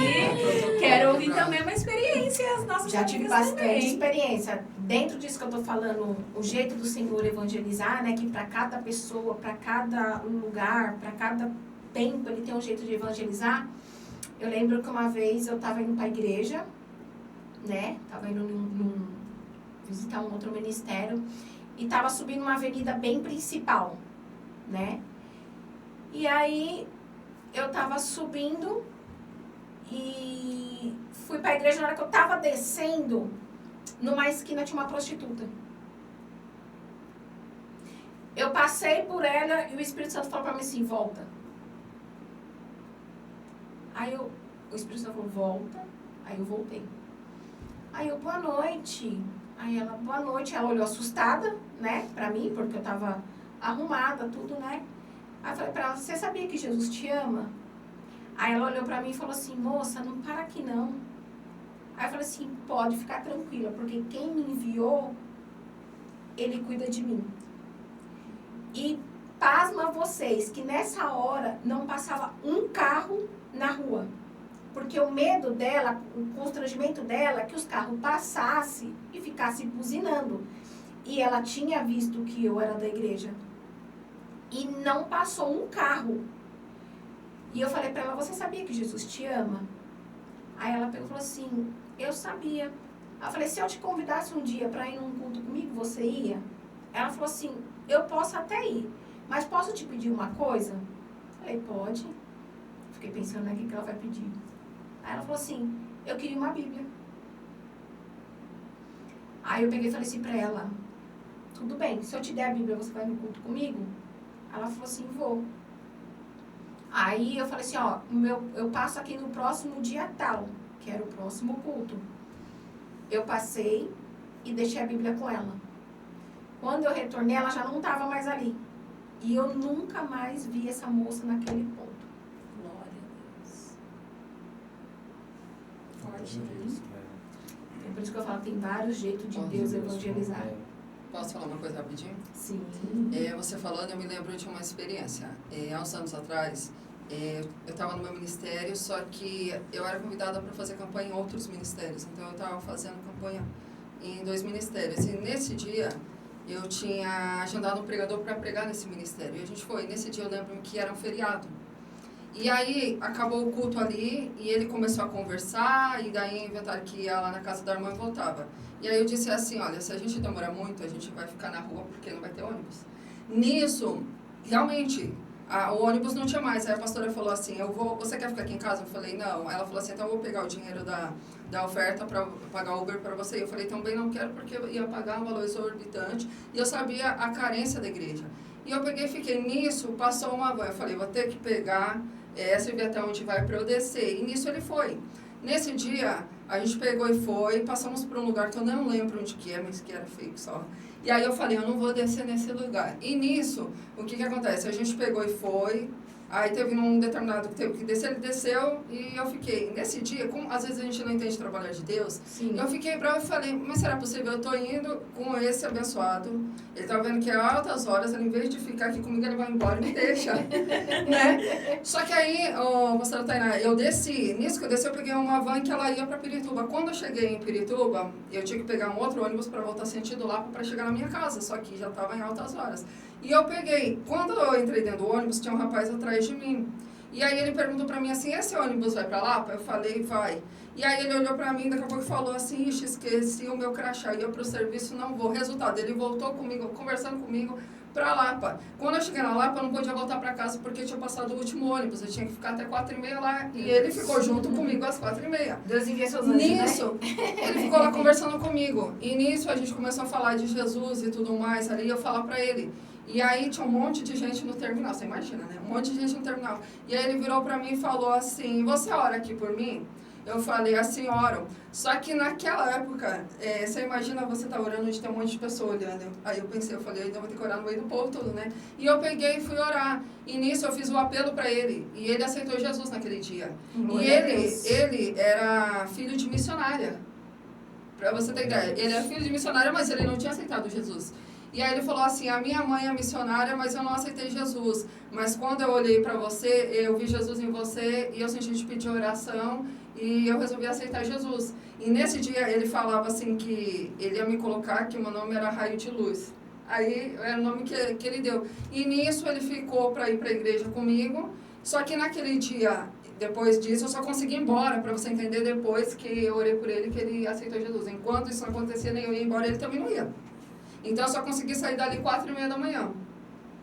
Quero ouvir também uma experiência, as nossas já tive amigas bastante também. experiência. Dentro disso que eu estou falando, o jeito do Senhor evangelizar, né? Que para cada pessoa, para cada lugar, para cada tempo, ele tem um jeito de evangelizar. Eu lembro que uma vez eu estava indo para a igreja, né? Estava indo visitar um outro ministério e estava subindo uma avenida bem principal, né? E aí, eu tava subindo e fui pra igreja. Na hora que eu tava descendo, numa esquina tinha uma prostituta. Eu passei por ela e o Espírito Santo falou pra mim assim, volta. Aí o Espírito Santo falou, volta. Aí eu voltei. Aí eu, boa noite. Aí ela, boa noite. Ela olhou assustada, né, pra mim, porque eu tava arrumada, tudo, né. Aí eu falei pra ela, você sabia que Jesus te ama? Aí ela olhou pra mim e falou assim, moça, não para aqui não. Aí eu falei assim, pode ficar tranquila, porque quem me enviou, ele cuida de mim. E pasma vocês, que nessa hora não passava um carro na rua. Porque o medo dela, o constrangimento dela, é que os carros passassem e ficassem buzinando. E ela tinha visto que eu era da igreja. E não passou um carro. E eu falei pra ela, você sabia que Jesus te ama? Aí ela pegou e falou assim, eu sabia. Aí eu falei, se eu te convidasse um dia pra ir num culto comigo, você ia? Ela falou assim, eu posso até ir, mas posso te pedir uma coisa? Eu falei, pode. Fiquei pensando, né, o que ela vai pedir. Aí ela falou assim, eu queria uma Bíblia. Aí eu peguei e falei assim pra ela, tudo bem, se eu te der a Bíblia, você vai no culto comigo? Ela falou assim, vou. Aí eu falei assim, ó, eu passo aqui no próximo dia tal, que era o próximo culto. Eu passei e deixei a Bíblia com ela. Quando eu retornei, ela já não estava mais ali. E eu nunca mais vi essa moça naquele ponto. Glória a Deus. Forte, né? É por isso que eu falo, tem vários jeitos de Deus evangelizar. Posso falar uma coisa rapidinho? Sim. Você falando, eu me lembro de uma experiência. Há uns anos atrás, eu estava no meu ministério, só que eu era convidada para fazer campanha em outros ministérios. Então, eu estava fazendo campanha em 2 ministérios. E nesse dia, eu tinha agendado um pregador para pregar nesse ministério. E a gente foi. Nesse dia, eu lembro que era um feriado. E aí, acabou o culto ali, e ele começou a conversar, e daí inventaram que ia lá na casa da irmã e voltava. E aí eu disse assim, olha, se a gente demorar muito, a gente vai ficar na rua porque não vai ter ônibus. Nisso, realmente, o ônibus não tinha mais. Aí a pastora falou assim, você quer ficar aqui em casa? Eu falei, não. Ela falou assim, então eu vou pegar o dinheiro da oferta para pagar o Uber para você. Eu falei, também não quero porque eu ia pagar um valor exorbitante. E eu sabia a carência da igreja. E eu peguei e fiquei nisso, passou uma van. Eu falei, vou ter que pegar essa e ver até onde vai para eu descer. E nisso ele foi. Nesse dia, a gente pegou e foi, passamos por um lugar que eu não lembro onde que é, mas que era fake só. E aí eu falei, eu não vou descer nesse lugar. E nisso, o que acontece? A gente pegou e foi, aí teve um determinado que teve que descer, ele desceu e eu fiquei. Nesse dia, como às vezes a gente não entende trabalhar de Deus, Sim. Eu fiquei brava e falei, mas será possível? Eu tô indo com esse abençoado, ele tá vendo que é altas horas, ele, em vez de ficar aqui comigo, ele vai embora e me deixa, né? Só que aí, pastora Tainá, eu desci, nisso que eu desci, eu peguei uma van que ela ia pra Pirituba. Quando eu cheguei em Pirituba, eu tinha que pegar um outro ônibus para voltar sentido lá para chegar na minha casa, só que já tava em altas horas. E eu peguei, quando eu entrei dentro do ônibus, tinha um rapaz atrás de mim. E aí ele perguntou pra mim assim, esse ônibus vai pra Lapa? Eu falei, vai. E aí ele olhou pra mim, daqui a pouco falou assim, ixi, esqueci o meu crachá, e eu pro serviço não vou. Resultado, ele voltou comigo, conversando comigo, pra Lapa. Quando eu cheguei na Lapa, eu não podia voltar pra casa porque tinha passado o último ônibus, eu tinha que ficar até 4h30 lá, e ele ficou junto comigo às 4h30. Deus envia seus anjos, Nisso, ele ficou lá conversando comigo, e nisso a gente começou a falar de Jesus e tudo mais, ali eu falar pra ele. E aí tinha um monte de gente no terminal, você imagina, né? Um monte de gente no terminal. E aí ele virou pra mim e falou assim, você ora aqui por mim? Eu falei assim, oro. Só que naquela época, você imagina você tá orando onde tem um monte de pessoa olhando. Aí eu pensei, eu falei, ainda vou ter que orar no meio do povo todo, né? E eu peguei e fui orar. E nisso eu fiz o apelo pra ele. E ele aceitou Jesus naquele dia. E ele era filho de missionária. Pra você ter ideia. Ele era filho de missionária, mas ele não tinha aceitado Jesus. E aí ele falou assim, a minha mãe é missionária, mas eu não aceitei Jesus. Mas quando eu olhei para você, eu vi Jesus em você e eu senti te pedir oração e eu resolvi aceitar Jesus. E nesse dia ele falava assim que ele ia me colocar, que o meu nome era Raio de Luz. Aí era o nome que ele deu. E nisso ele ficou para ir para a igreja comigo. Só que naquele dia, depois disso, eu só consegui ir embora, para você entender depois que eu orei por ele, que ele aceitou Jesus. Enquanto isso não acontecia, nem eu ia embora, ele também não ia. Então, eu só consegui sair dali 4h30 da manhã.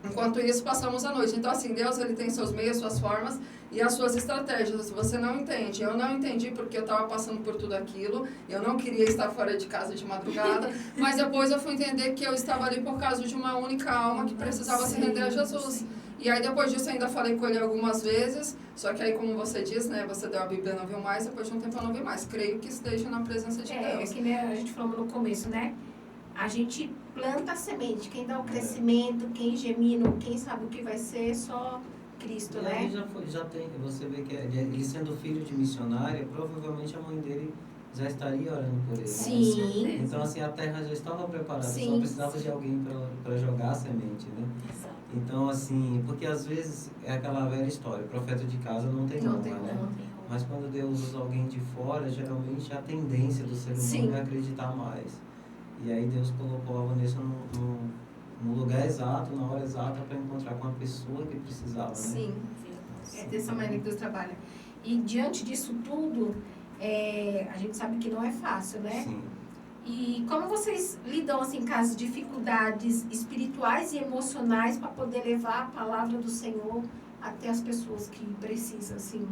Enquanto isso, passamos a noite. Então, assim, Deus, ele tem seus meios, suas formas e as suas estratégias. Se você não entende, eu não entendi porque eu estava passando por tudo aquilo, eu não queria estar fora de casa de madrugada, mas depois eu fui entender que eu estava ali por causa de uma única alma que precisava se render a Jesus. Sim. E aí, depois disso, eu ainda falei com ele algumas vezes, só que aí, como você disse, né, você deu a Bíblia e não viu mais, depois de um tempo eu não vi mais. Creio que esteja na presença de É Deus. que nem a gente falou no começo, né? A gente planta a semente, quem dá o crescimento, quem gemina, quem sabe o que vai ser, só Cristo, E aí né? já tem, você vê que ele sendo filho de missionária, provavelmente a mãe dele já estaria orando por ele. Sim. Então, assim, a terra já estava preparada, Sim. só precisava de alguém para jogar a semente, né? Exato. Então, assim, porque às vezes é aquela velha história, profeta de casa não tem Não honra, tem né? honra. Não tem honra. Mas quando Deus usa alguém de fora, geralmente a tendência do ser Sim. humano é acreditar mais. E aí Deus colocou a Vanessa no lugar exato, na hora exata, para encontrar com a pessoa que precisava, né? Sim. É dessa maneira que Deus trabalha. E diante disso tudo, a gente sabe que não é fácil, né? Sim. E como vocês lidam assim com as dificuldades espirituais e emocionais para poder levar a palavra do Senhor até as pessoas que precisam, assim,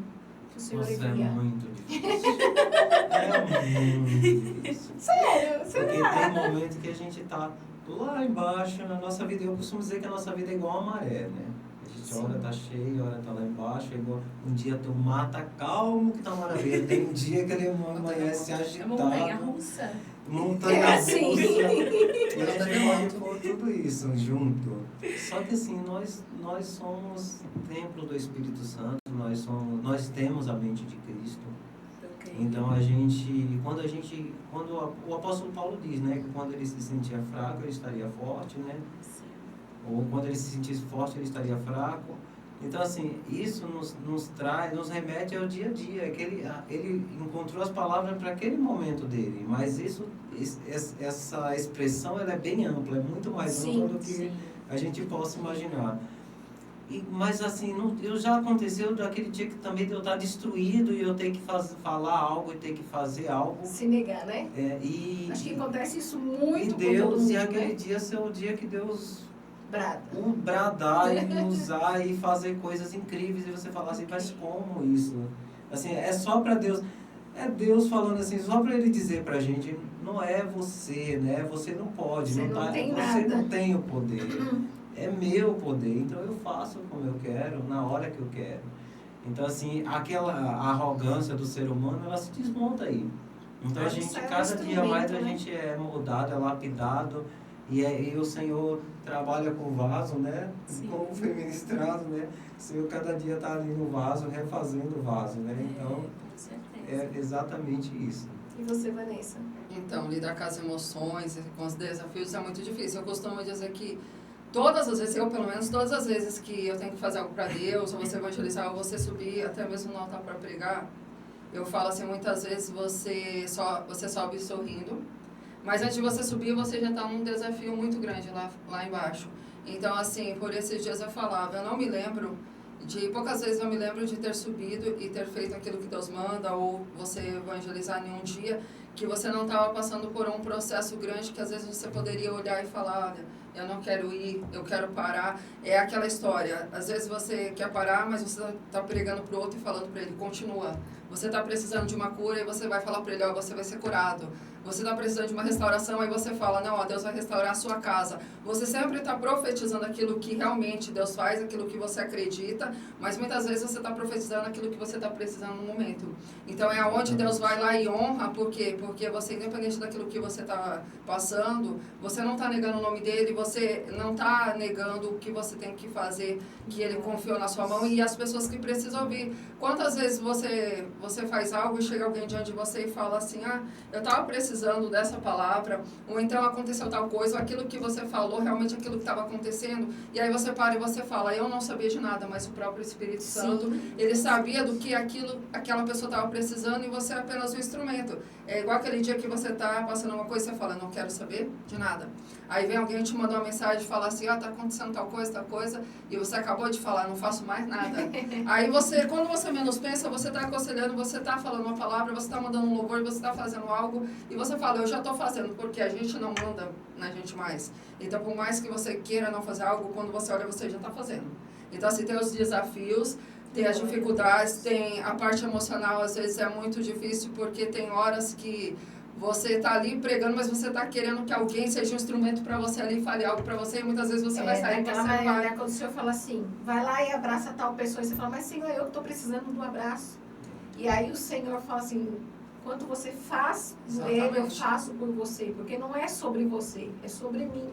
que o Senhor Nossa, é envia? muito difícil. É muito difícil. Sério? Porque tem momento que a gente tá lá embaixo na nossa vida. Eu costumo dizer que a nossa vida é igual a maré, né? A gente Sim. hora tá cheio, hora tá lá embaixo. É igual, um dia tu mata calmo que tá maravilha. Tem um dia que ele amanhece É montanha agitado. russa. Montanha É russa. assim. E a gente pode pôr tudo isso junto. Só que assim, nós somos templo do Espírito Santo, nós temos a mente de Cristo. Então quando o apóstolo Paulo diz, né, que quando ele se sentia fraco, ele estaria forte, né? Sim. Ou quando ele se sentisse forte, ele estaria fraco. Então, assim, isso nos remete ao dia a dia, que ele encontrou as palavras para aquele momento dele, mas essa expressão, ela é bem ampla, é muito mais Sim, ampla do que Sim. a gente possa imaginar. Mas, assim, já aconteceu daquele dia que também eu estar destruído e eu ter que falar algo e ter que fazer algo. Se negar, né? Acho que acontece isso muito E com todo Deus, mundo, e aquele né? dia ser o dia que Deus Brada. bradar e usar e fazer coisas incríveis e você falar assim, mas como isso? Assim, é só para Deus, é Deus falando assim, só para Ele dizer pra gente, não é você, né? Você não pode, Você não tem você nada. não tem o poder, é meu poder, então eu faço como eu quero, na hora que eu quero. Então assim, aquela arrogância do ser humano, ela se desmonta aí. Então a Mas gente, isso é um cada dia mais a instrumento, né? gente é moldado, é lapidado, e o Senhor trabalha com o vaso, né? Sim. Como foi ministrado, né? O Senhor cada dia está ali no vaso, refazendo o vaso, né? Então, Com certeza. é exatamente isso. E você, Vanessa? Então, lidar com as emoções, com os desafios é muito difícil. Eu costumo dizer que todas as vezes, eu pelo menos, todas as vezes que eu tenho que fazer algo para Deus, ou você evangelizar, ou você subir, até mesmo no altar para pregar, eu falo assim, muitas vezes você sobe sorrindo, mas antes de você subir, você já está num desafio muito grande lá embaixo. Então, assim, por esses dias eu falava, eu não me lembro poucas vezes eu me lembro de ter subido e ter feito aquilo que Deus manda, ou você evangelizar em um dia que você não estava passando por um processo grande que às vezes você poderia olhar e falar, olha, eu não quero ir, eu quero parar. É aquela história, às vezes você quer parar, mas você está pregando para o outro e falando para ele, continua. Você está precisando de uma cura e você vai falar para ele, ó, você vai ser curado. Você está precisando de uma restauração, aí você fala, não, ó, Deus vai restaurar a sua casa. Você sempre está profetizando aquilo que realmente Deus faz, aquilo que você acredita, mas muitas vezes você está profetizando aquilo que você está precisando no momento. Então é onde Deus vai lá e honra, por quê? Porque você, independente daquilo que você está passando, você não está negando o nome dele, você não está negando o que você tem que fazer, que ele confiou na sua mão, e as pessoas que precisam ouvir. Quantas vezes você faz algo e chega alguém diante de você e fala assim, ah, eu estava precisando dessa palavra, ou então aconteceu tal coisa, ou aquilo que você falou, realmente aquilo que estava acontecendo, e aí você para e você fala, eu não sabia de nada, mas o próprio Espírito Santo, ele sabia do que aquela pessoa estava precisando, e você é apenas um instrumento. É igual aquele dia que você está passando uma coisa e você fala, não quero saber de nada. Aí vem alguém te mandar uma mensagem e fala assim, está acontecendo tal coisa, e você acabou de falar, não faço mais nada. Aí você, quando você menos pensa, você está aconselhando pregando, você está falando uma palavra, você está mandando um louvor, você está fazendo algo, e você fala, eu já estou fazendo, porque a gente não manda na gente mais. Então, por mais que você queira não fazer algo, quando você olha, você já está fazendo. Então, assim, tem os desafios, tem as dificuldades, tem a parte emocional, às vezes é muito difícil, porque tem horas que você está ali pregando, mas você está querendo que alguém seja um instrumento para você ali, fale algo para você, e muitas vezes você vai sair daquela maneira, né? Quando o senhor fala assim, vai lá e abraça tal pessoa, e você fala, mas Senhor, eu estou precisando do abraço. E aí o Senhor fala assim, quanto você faz por ele, eu faço por você, porque não é sobre você, é sobre mim,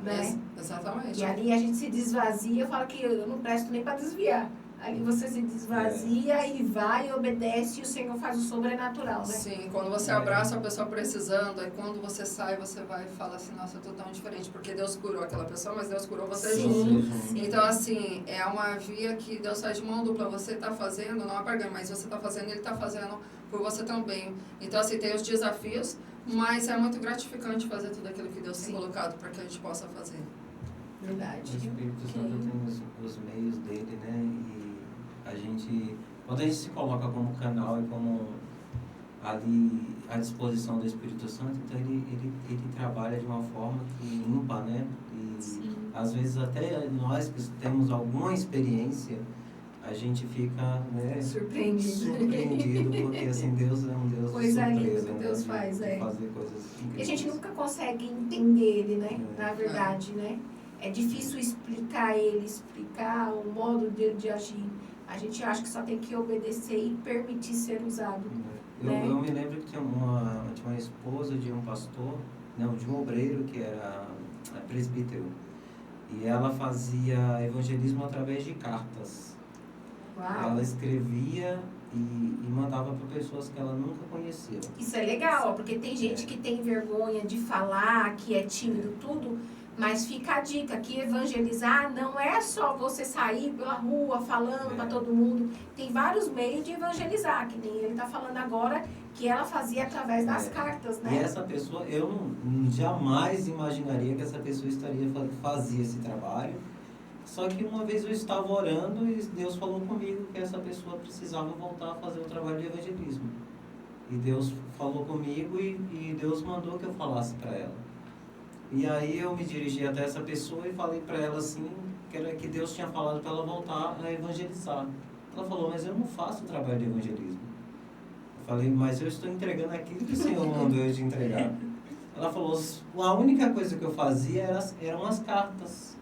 né? Exatamente. E ali a gente se desvazia, eu falo que eu não presto nem para desviar. Ali você se desvazia e vai e obedece e o Senhor faz o sobrenatural, né? Sim, quando você abraça a pessoa precisando, aí quando você sai, você vai e fala assim, nossa, eu tô tão diferente, porque Deus curou aquela pessoa, mas Deus curou você junto. Então, assim, é uma via que Deus faz de mão dupla, você tá fazendo, não é barganha, mas você tá fazendo, Ele tá fazendo por você também. Então, assim, tem os desafios, mas é muito gratificante fazer tudo aquilo que Deus tem colocado para que a gente possa fazer. Verdade. O Espírito Santo tem os meios dele, né? E a gente, quando a gente se coloca como canal e como ali à disposição do Espírito Santo, então ele trabalha de uma forma que ímpar, né? E às vezes até nós que temos alguma experiência, a gente fica, né, surpreendido, porque assim, Deus é um Deus coisa de surpresa, linda que Deus né? faz, de fazer coisas incríveis. E a gente nunca consegue entender ele, né? Na verdade, né? É difícil explicar ele, explicar o modo de agir. A gente acha que só tem que obedecer e permitir ser usado. Eu me lembro que tinha uma esposa de um pastor, não, de um obreiro que era presbítero. E ela fazia evangelismo através de cartas. Uau. Ela escrevia e mandava para pessoas que ela nunca conhecia. Isso é legal, porque tem gente que tem vergonha de falar, que é tímido, tudo. Mas fica a dica que evangelizar não é só você sair pela rua falando para todo mundo. Tem vários meios de evangelizar, que nem ele está falando agora, que ela fazia através das cartas, né? E essa pessoa, eu jamais imaginaria que essa pessoa fazia esse trabalho. Só que uma vez eu estava orando e Deus falou comigo que essa pessoa precisava voltar a fazer o trabalho de evangelismo. E Deus falou comigo e Deus mandou que eu falasse para ela. E aí eu me dirigi até essa pessoa e falei para ela assim, que Deus tinha falado para ela voltar a evangelizar. Ela falou, mas eu não faço o trabalho de evangelismo. Eu falei, mas eu estou entregando aquilo que o Senhor mandou eu te entregar. Ela falou, a única coisa que eu fazia eram as cartas.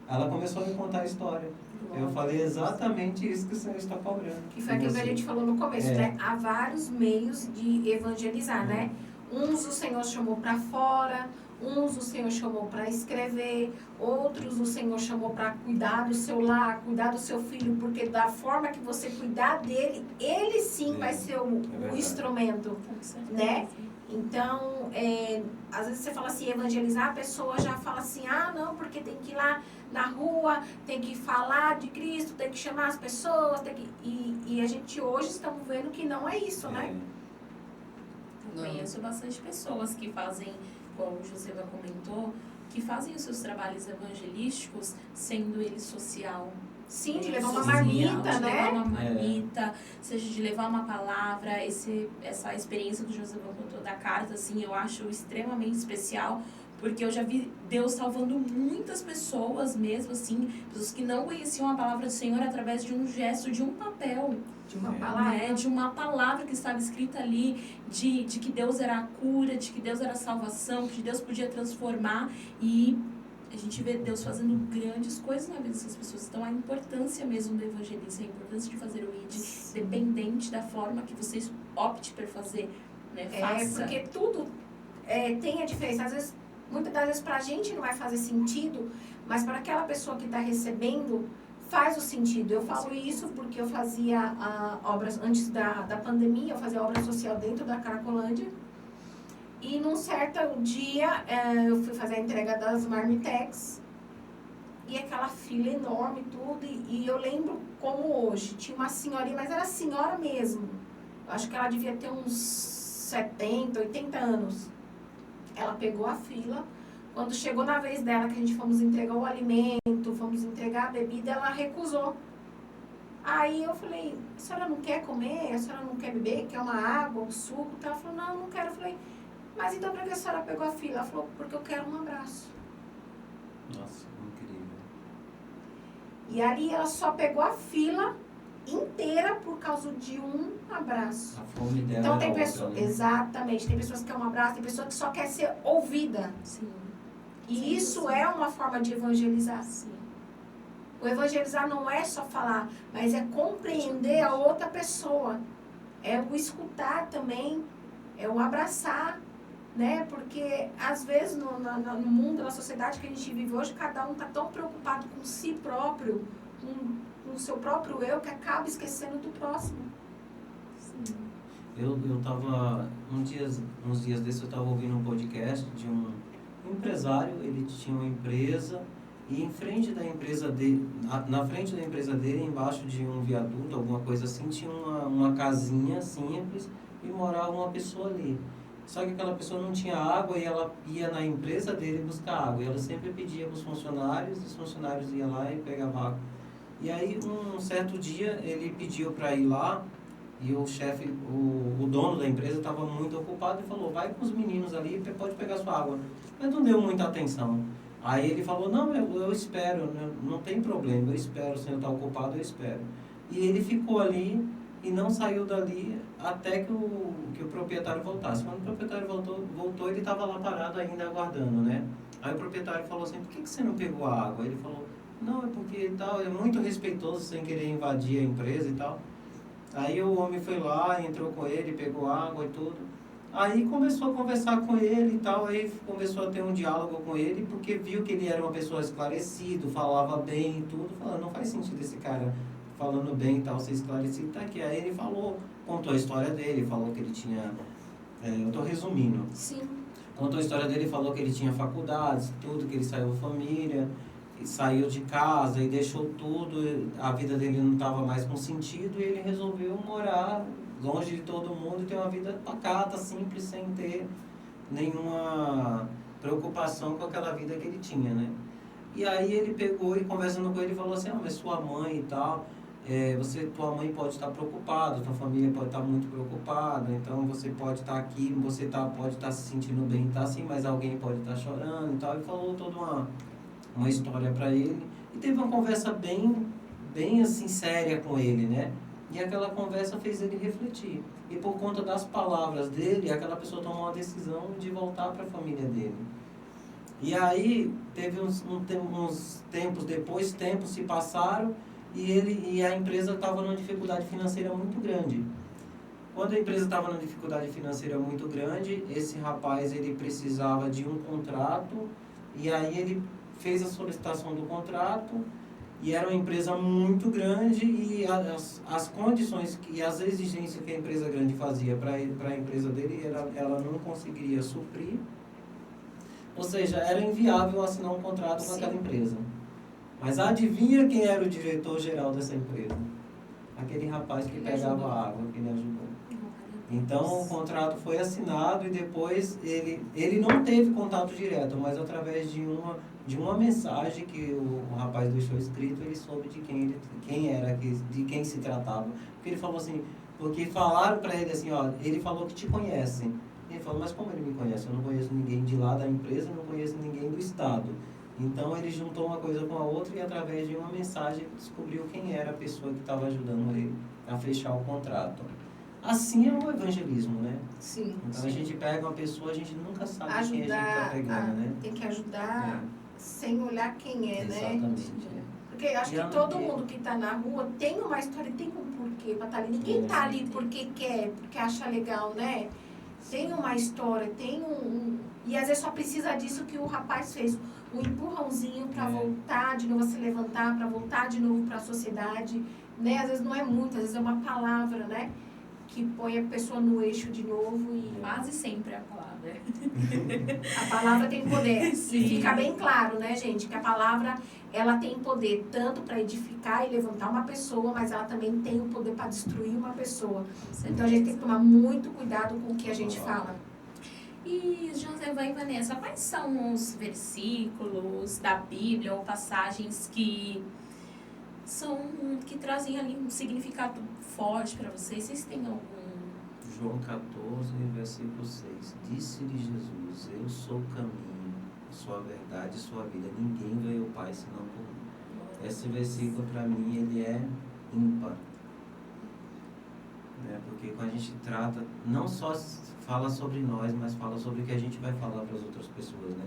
Ela começou a me contar a história. Eu falei exatamente isso que o Senhor está cobrando. Que foi aquilo que a gente falou no começo, né? Há vários meios de evangelizar, né? Uns o Senhor chamou para fora, uns o Senhor chamou para escrever, outros o Senhor chamou para cuidar do seu lar, cuidar do seu filho, porque da forma que você cuidar dele, ele sim vai ser o instrumento, né? Então, às vezes você fala assim, evangelizar, a pessoa já fala assim, ah, não, porque tem que ir lá na rua, tem que falar de Cristo, tem que chamar as pessoas, e a gente hoje estamos vendo que não é isso, né? Eu conheço bastante pessoas que fazem, como o Josefa comentou, que fazem os seus trabalhos evangelísticos sendo ele social. Sim, de levar uma marmita, né? De levar uma marmita, seja de levar uma palavra, essa experiência que o Josefa contou da carta, assim, eu acho extremamente especial, porque eu já vi Deus salvando muitas pessoas mesmo, assim, pessoas que não conheciam a palavra do Senhor através de um gesto, de um papel. De uma palavra. Né? De uma palavra que estava escrita ali, de que Deus era a cura, de que Deus era a salvação, que Deus podia transformar. E a gente vê Deus fazendo grandes coisas na vida dessas pessoas. Então, a importância mesmo do evangelismo, a importância de fazer o ID, dependente da forma que vocês optem por fazer. Né? Faça. Porque tudo tem a diferença. Às vezes, muitas das vezes, para a gente não vai fazer sentido, mas para aquela pessoa que está recebendo, faz o sentido. Eu falo isso porque eu fazia obras, antes da pandemia, eu fazia obra social dentro da Cracolândia. E num certo dia, eu fui fazer a entrega das Marmitex. E aquela fila enorme, tudo. E eu lembro como hoje. Tinha uma senhorinha, mas era senhora mesmo. Eu acho que ela devia ter uns 70, 80 anos. Ela pegou a fila. Quando chegou na vez dela, que a gente fomos entregar o alimento, fomos entregar a bebida, ela recusou. Aí eu falei, a senhora não quer comer? A senhora não quer beber? Quer uma água, um suco? Ela falou, não quero. Eu falei, mas então para que a senhora pegou a fila? Ela falou, porque eu quero um abraço. Nossa, incrível. E ali ela só pegou a fila inteira por causa de um abraço. A fome dela Então era tem outra, pessoas, né? exatamente, tem pessoas que querem um abraço, tem pessoas que só quer ser ouvida. Sim. E Sim, isso sim. é uma forma de evangelizar. Sim. O evangelizar não é só falar, mas é compreender a outra pessoa. É o escutar também, é o abraçar, né? Porque às vezes no mundo, na sociedade que a gente vive hoje, cada um está tão preocupado com si próprio, com o seu próprio eu, que acaba esquecendo do próximo. Sim. Eu tava, uns dias desses eu estava ouvindo um podcast de um empresário, ele tinha uma empresa e em frente da empresa dele, na frente da empresa dele, embaixo de um viaduto, alguma coisa assim, tinha uma casinha simples e morava uma pessoa ali. Só que aquela pessoa não tinha água e ela ia na empresa dele buscar água. E ela sempre pedia para os funcionários, e os funcionários iam lá e pegavam água. E aí, um certo dia, ele pediu para ir lá e o chefe, o dono da empresa estava muito ocupado e falou, vai com os meninos ali, pode pegar sua água. Mas não deu muita atenção. Aí ele falou, não, eu espero, não tem problema, eu espero, o senhor está ocupado, eu espero. E ele ficou ali e não saiu dali até que o proprietário voltasse. Quando o proprietário voltou, ele estava lá parado ainda aguardando, né? Aí o proprietário falou assim, por que você não pegou a água? Ele falou, não, é porque tal, é muito respeitoso sem querer invadir a empresa e tal. Aí o homem foi lá, entrou com ele, pegou água e tudo. Aí começou a conversar com ele e tal, aí começou a ter um diálogo com ele, porque viu que ele era uma pessoa esclarecida, falava bem e tudo, falando, não faz sentido esse cara falando bem e tal, ser esclarecido, tá aqui. Aí ele falou, contou a história dele, falou que ele tinha, eu estou resumindo, Sim. contou a história dele, falou que ele tinha faculdades, tudo, que ele saiu da família, saiu de casa e deixou tudo, a vida dele não estava mais com sentido e ele resolveu morar longe de todo mundo e ter uma vida pacata, simples, sem ter nenhuma preocupação com aquela vida que ele tinha, né? E aí ele pegou e conversando com ele falou assim, mas sua mãe e tal, tua mãe pode estar preocupada, tua família pode estar muito preocupada, então você pode estar aqui, pode estar se sentindo bem, tá assim, mas alguém pode estar chorando e tal, e falou toda uma história para ele e teve uma conversa bem assim séria com ele, né? E aquela conversa fez ele refletir. E por conta das palavras dele, aquela pessoa tomou uma decisão de voltar para a família dele. E aí teve uns tempos depois, tempos se passaram e a empresa estava numa dificuldade financeira muito grande. Quando a empresa estava numa dificuldade financeira muito grande, esse rapaz ele precisava de um contrato e aí ele fez a solicitação do contrato e era uma empresa muito grande e as condições e as exigências que a empresa grande fazia para a empresa dele, ela não conseguiria suprir. Ou seja, era inviável assinar um contrato com aquela empresa. Mas adivinha quem era o diretor-geral dessa empresa? Aquele rapaz que pegava a água, que ele ajudou. Então o contrato foi assinado e depois ele não teve contato direto, mas através de uma mensagem que o rapaz deixou escrito, ele soube de quem era, de quem se tratava. Porque ele falou assim, porque falaram para ele assim, ó, ele falou que te conhece. Ele falou, mas como ele me conhece? Eu não conheço ninguém de lá da empresa, não conheço ninguém do estado. Então ele juntou uma coisa com a outra e através de uma mensagem descobriu quem era a pessoa que estava ajudando ele a fechar o contrato. Assim é o evangelismo, né? Sim. Então sim. a gente pega uma pessoa, a gente nunca sabe Ajudar, quem a gente está pegando, né? Tem que ajudar sem olhar quem é, né? Exatamente. Porque eu acho E que todo mundo que está na rua tem uma história, tem um porquê para estar ali. Ninguém está ali porque quer, porque acha legal, né? Tem uma história, tem e às vezes só precisa disso que o rapaz fez. Um empurrãozinho para voltar de novo a se levantar, para voltar de novo para a sociedade, né? Às vezes não é muito, às vezes é uma palavra, né? Que põe a pessoa no eixo de novo e... Quase sempre é a palavra. A palavra tem poder. Sim. E fica bem claro, né, gente? Que a palavra, ela tem poder tanto para edificar e levantar uma pessoa, mas ela também tem o poder para destruir uma pessoa. Então a gente tem que tomar muito cuidado com o que a gente fala. E Josevan e Vanessa, quais são os versículos da Bíblia ou passagens que que trazem ali um significado forte para vocês. Vocês têm algum? João 14, versículo 6. Disse-lhe Jesus, eu sou o caminho, sou a verdade e sou a vida. Ninguém vê o Pai senão por mim. Esse versículo, para mim, ele é ímpar. Né? Porque quando a gente trata, não só fala sobre nós, mas fala sobre o que a gente vai falar para as outras pessoas, né?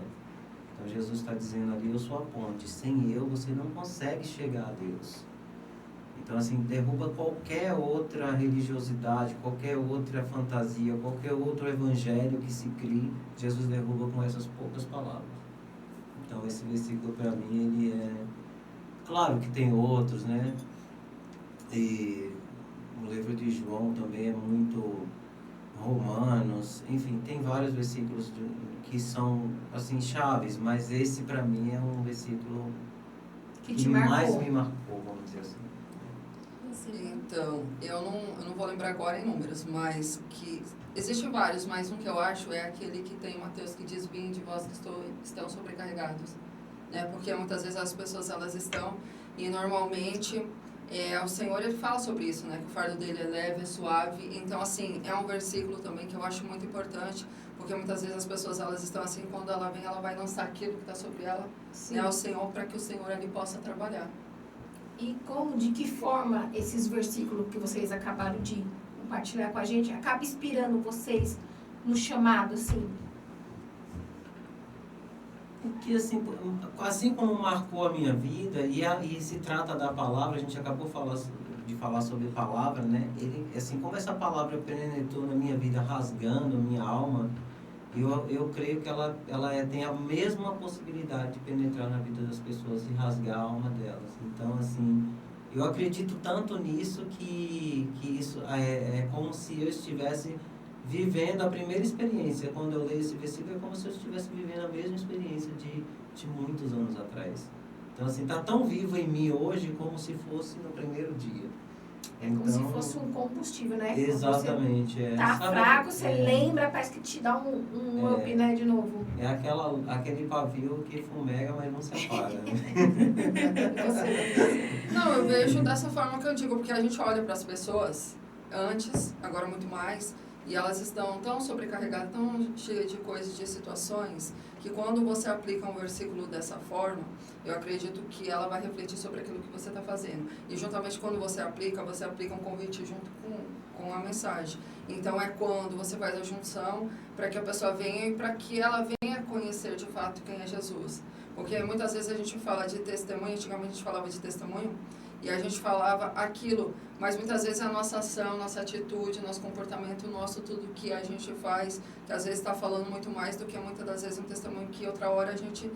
Então Jesus está dizendo ali, eu sou a ponte. Sem eu, você não consegue chegar a Deus. Então, assim, derruba qualquer outra religiosidade, qualquer outra fantasia, qualquer outro evangelho que se crie, Jesus derruba com essas poucas palavras. Então, esse versículo, para mim, ele é... Claro que tem outros, né? E o livro de João também é muito... Romanos, enfim, tem vários versículos que são, assim, chaves, mas esse, para mim, é um versículo que mais me marcou, vamos dizer assim. Então, eu não vou lembrar agora em números, mas que existem vários, mas um que eu acho é aquele que tem Mateus que diz, vinde vós que estão sobrecarregados, né? Porque muitas vezes as pessoas, elas estão, e normalmente o Senhor, ele fala sobre isso, né? Que o fardo dele é leve, é suave. Então, assim, é um versículo também que eu acho muito importante, porque muitas vezes as pessoas, elas estão assim, quando ela vem, ela vai lançar aquilo que está sobre ela, né, ao Senhor, para que o Senhor ali possa trabalhar. E de que forma esses versículos que vocês acabaram de compartilhar com a gente acaba inspirando vocês no chamado, assim? Porque, assim como marcou a minha vida, e se trata da palavra, a gente acabou de falar sobre palavra, né? Ele, assim, como essa palavra penetrou na minha vida, rasgando a minha alma, eu creio que ela tem a mesma possibilidade de penetrar na vida das pessoas e rasgar a alma delas. Então, assim, eu acredito tanto nisso que isso é como se eu estivesse vivendo a primeira experiência. Quando eu leio esse versículo, é como se eu estivesse vivendo a mesma experiência de muitos anos atrás. Então, assim, está tão vivo em mim hoje como se fosse no primeiro dia. Como se fosse um combustível, né? Exatamente. Você tá fraco, você lembra, parece que te dá um up, né, de novo. É aquele pavio que fumega, mas não se apaga. Né? Não, eu vejo dessa forma que eu digo, porque a gente olha para as pessoas antes, agora muito mais, e elas estão tão sobrecarregadas, tão cheias de coisas, de situações, que quando você aplica um versículo dessa forma, eu acredito que ela vai refletir sobre aquilo que você está fazendo. E juntamente quando você aplica um convite junto com a mensagem. Então é quando você faz a junção para que a pessoa venha e para que ela venha conhecer de fato quem é Jesus. Porque muitas vezes a gente fala de testemunho, antigamente a gente falava de testemunho, e a gente falava aquilo, mas muitas vezes a nossa ação, nossa atitude, nosso comportamento, tudo que a gente faz, que às vezes está falando muito mais do que muitas das vezes um testemunho que outra hora a gente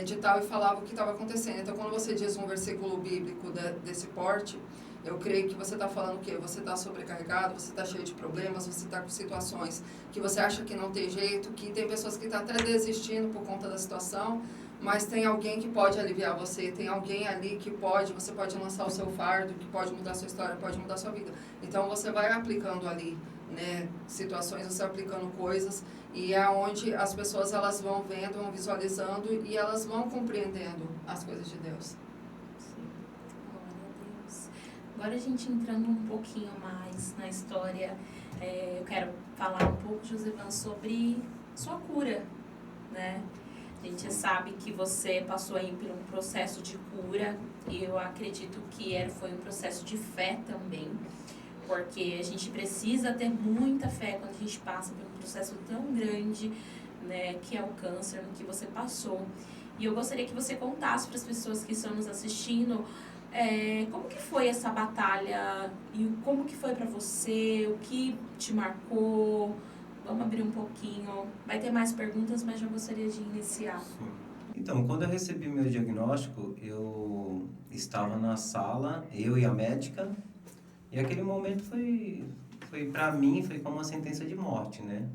ditava e falava o que estava acontecendo. Então, quando você diz um versículo bíblico desse porte, eu creio que você está falando o quê? Você está sobrecarregado, você está cheio de problemas, você está com situações que você acha que não tem jeito, que tem pessoas que estão até desistindo por conta da situação, mas tem alguém que pode aliviar você, tem alguém ali que você pode lançar o seu fardo, que pode mudar a sua história, pode mudar a sua vida. Então, você vai aplicando ali, né, situações, você aplicando coisas, e é onde as pessoas elas vão vendo, vão visualizando e elas vão compreendendo as coisas de Deus. Sim. Glória a Deus. Agora a gente entrando um pouquinho mais na história, eu quero falar um pouco, Josevan, sobre sua cura, né? A gente sabe que você passou aí por um processo de cura, e eu acredito que foi um processo de fé também, porque a gente precisa ter muita fé quando a gente passa por um processo tão grande, né, que é o câncer, no que você passou. E eu gostaria que você contasse para as pessoas que estão nos assistindo como que foi essa batalha e como que foi para você, o que te marcou. Vamos abrir um pouquinho. Vai ter mais perguntas, mas já gostaria de iniciar. Sim. Então, quando eu recebi meu diagnóstico, eu estava na sala, eu e a médica, e aquele momento foi para mim, foi como uma sentença de morte, né?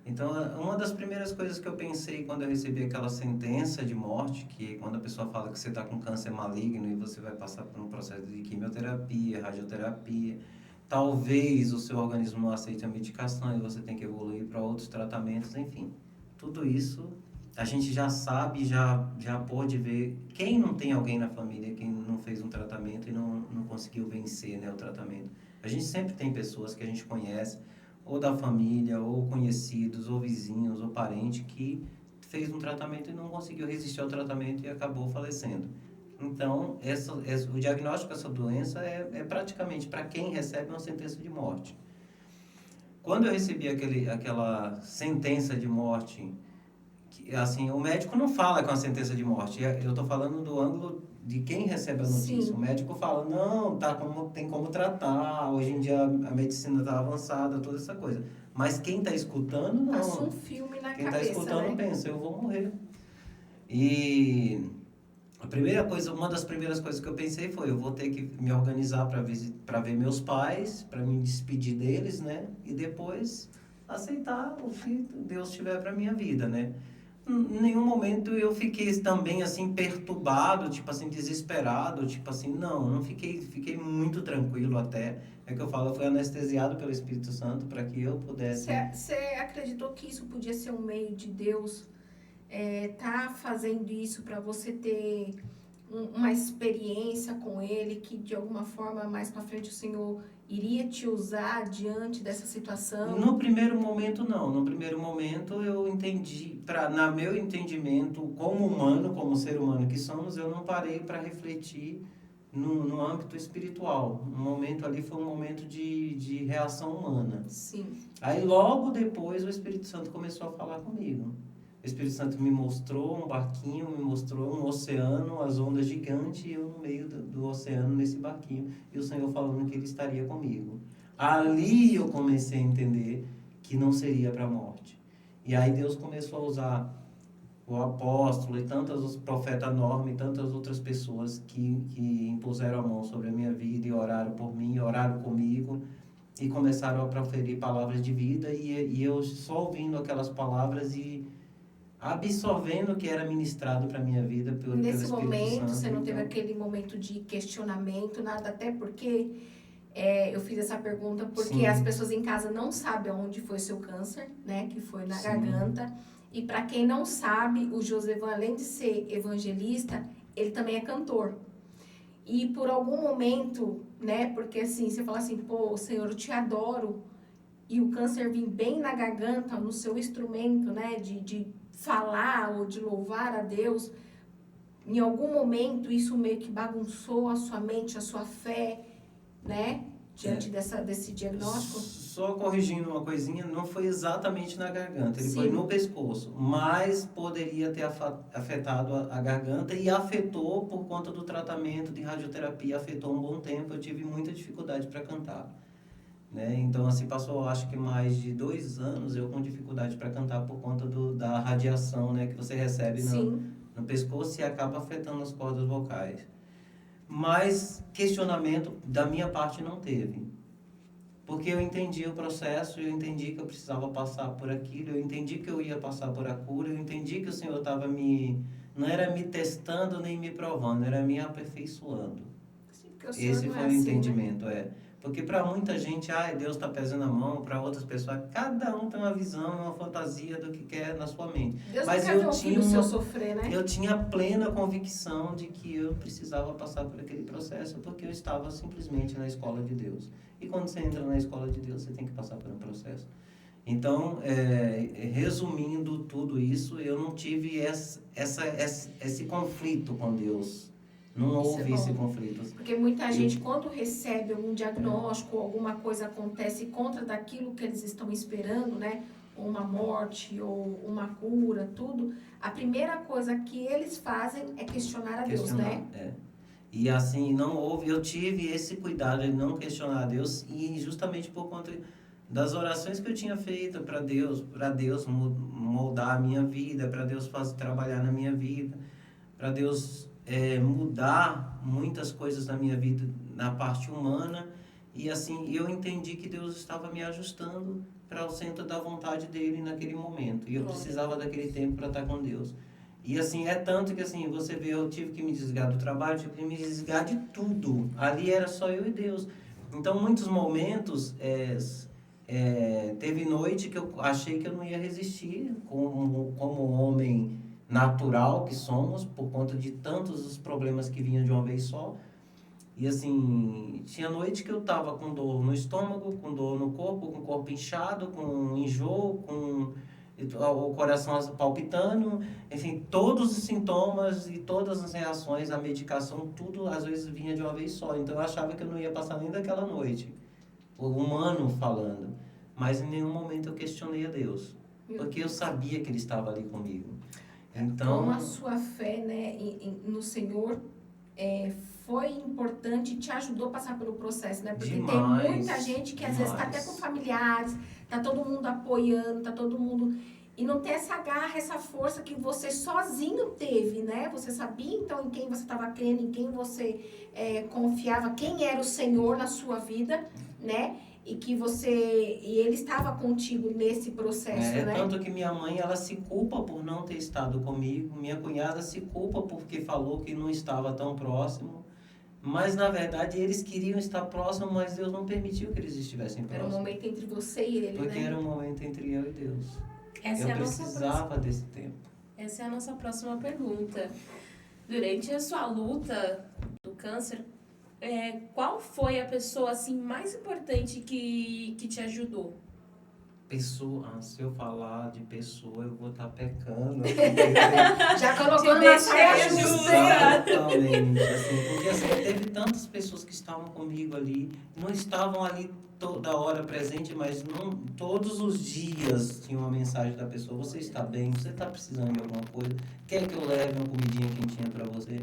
Então, uma das primeiras coisas que eu pensei quando eu recebi aquela sentença de morte, que quando a pessoa fala que você está com câncer maligno e você vai passar por um processo de quimioterapia, radioterapia, talvez o seu organismo não aceite a medicação e você tem que evoluir para outros tratamentos, enfim. Tudo isso a gente já sabe, já pôde ver. Quem não tem alguém na família, quem não fez um tratamento, conseguiu vencer, né, o tratamento. A gente sempre tem pessoas que a gente conhece, ou da família, ou conhecidos, ou vizinhos, ou parente, que fez um tratamento e não conseguiu resistir ao tratamento e acabou falecendo. Então, o diagnóstico dessa doença é praticamente, para quem recebe, uma sentença de morte. Quando eu recebi aquela sentença de morte, assim, o médico não fala com a sentença de morte. Eu estou falando do ângulo de quem recebe a notícia. Sim. O médico fala, não, tem como tratar, hoje em dia a medicina está avançada, toda essa coisa. Mas quem está escutando, não. Passa um filme na quem cabeça, está escutando né? pensa, eu vou morrer. E uma das primeiras coisas que eu pensei foi, eu vou ter que me organizar para ver meus pais, para me despedir deles, né? E depois aceitar o que Deus tiver para minha vida, né? Em nenhum momento eu fiquei também assim perturbado, tipo assim, desesperado, tipo assim, não fiquei muito tranquilo até. É que eu falo, eu fui anestesiado pelo Espírito Santo para que eu pudesse... Você acreditou que isso podia ser um meio de Deus tá fazendo isso para você ter uma experiência com Ele, que de alguma forma mais para frente o Senhor iria te usar diante dessa situação? No primeiro momento, não. No primeiro momento, eu entendi, na meu entendimento, como humano, como ser humano que somos, eu não parei para refletir no âmbito espiritual. O momento ali foi um momento de reação humana. Sim. Aí, logo depois, o Espírito Santo começou a falar comigo. O Espírito Santo me mostrou um barquinho, me mostrou um oceano, as ondas gigantes, e eu no meio do oceano, nesse barquinho, e o Senhor falando que Ele estaria comigo. Ali eu comecei a entender que não seria para a morte. E aí Deus começou a usar o apóstolo e os profetas Norma e tantas outras pessoas que impuseram a mão sobre a minha vida e oraram por mim, oraram comigo, e começaram a proferir palavras de vida, e eu só ouvindo aquelas palavras e absorvendo o que era ministrado para a minha vida pelo Espírito Santo. Nesse momento, você não teve aquele momento de questionamento, nada, até porque eu fiz essa pergunta porque Sim. as pessoas em casa não sabem onde foi seu câncer, né, que foi na Sim. garganta. E para quem não sabe, o Josevan, além de ser evangelista, ele também é cantor. E por algum momento, né, porque assim, você fala assim, pô, Senhor, eu te adoro, e o câncer vir bem na garganta, no seu instrumento, né, de falar ou de louvar a Deus, em algum momento isso meio que bagunçou a sua mente, a sua fé, né, diante desse diagnóstico? Só corrigindo uma coisinha, não foi exatamente na garganta, ele Sim. foi no pescoço, mas poderia ter afetado a garganta, e afetou por conta do tratamento de radioterapia, afetou um bom tempo, eu tive muita dificuldade para cantar. Né? Então, assim, passou acho que mais de 2 anos eu com dificuldade para cantar por conta da radiação, né, que você recebe no pescoço e acaba afetando as cordas vocais. Mas questionamento da minha parte não teve. Porque eu entendi o processo, eu entendi que eu precisava passar por aquilo, eu entendi que eu ia passar por a cura, eu entendi que o Senhor estava não era me testando nem me provando, era me aperfeiçoando. Sim, porque o Senhor Esse não foi é o assim, entendimento, né? Porque para muita gente, Deus está pesando a mão, para outras pessoas, cada um tem uma visão, uma fantasia do que quer na sua mente. Deus Mas não quer ver um filho seu sofrer, né? Eu tinha plena convicção de que eu precisava passar por aquele processo, porque eu estava simplesmente na escola de Deus. E quando você entra na escola de Deus, você tem que passar por um processo. Então, resumindo tudo isso, eu não tive esse conflito com Deus. Não houve esse conflito. Porque muita gente, quando recebe algum diagnóstico, alguma coisa acontece contra daquilo que eles estão esperando, né? Ou uma morte, ou uma cura, tudo. A primeira coisa que eles fazem é questionar a Deus, né? E assim, não houve, eu tive esse cuidado de não questionar a Deus, e justamente por conta das orações que eu tinha feito para Deus moldar a minha vida, para Deus trabalhar na minha vida, para Deus mudar muitas coisas na minha vida, na parte humana, e assim, eu entendi que Deus estava me ajustando para o centro da vontade dele naquele momento, e eu precisava daquele tempo para estar com Deus. E assim, tanto que assim, você vê, eu tive que me desligar do trabalho, tive que me desligar de tudo, ali era só eu e Deus. Então, muitos momentos, teve noite que eu achei que eu não ia resistir, como homem natural que somos, por conta de tantos os problemas que vinham de uma vez só. E assim, tinha noite que eu tava com dor no estômago, com dor no corpo, com o corpo inchado, com enjoo, com o coração palpitando, enfim, todos os sintomas e todas as reações, a medicação, tudo às vezes vinha de uma vez só. Então eu achava que eu não ia passar nem daquela noite, o humano falando. Mas em nenhum momento eu questionei a Deus, porque eu sabia que Ele estava ali comigo. Então, Como a sua fé, né, no Senhor foi importante e te ajudou a passar pelo processo, né? Porque demais, tem muita gente que às vezes está até com familiares, tá todo mundo apoiando, tá todo mundo... E não tem essa garra, essa força que você sozinho teve, né? Você sabia, então, em quem você estava crendo, em quem você confiava, quem era o Senhor na sua vida, né? E Ele estava contigo nesse processo, né? Tanto que minha mãe, ela se culpa por não ter estado comigo, minha cunhada se culpa porque falou que não estava tão próximo, mas na verdade eles queriam estar próximos, mas Deus não permitiu que eles estivessem próximos. Era um momento entre você e Ele, porque né? era um momento entre eu e Deus. Essa eu é a nossa precisava desse tempo. Essa é a nossa próxima pergunta. Durante a sua luta do câncer, qual foi a pessoa assim mais importante que te ajudou? Pessoa, se eu falar de pessoa, eu vou estar pecando. Já colocou na saia justa. Exatamente. Assim, porque assim, teve tantas pessoas que estavam comigo ali, não estavam ali toda hora presente, mas não, todos os dias tinha uma mensagem da pessoa: você está bem? Você está precisando de alguma coisa? Quer que eu leve uma comidinha quentinha para você?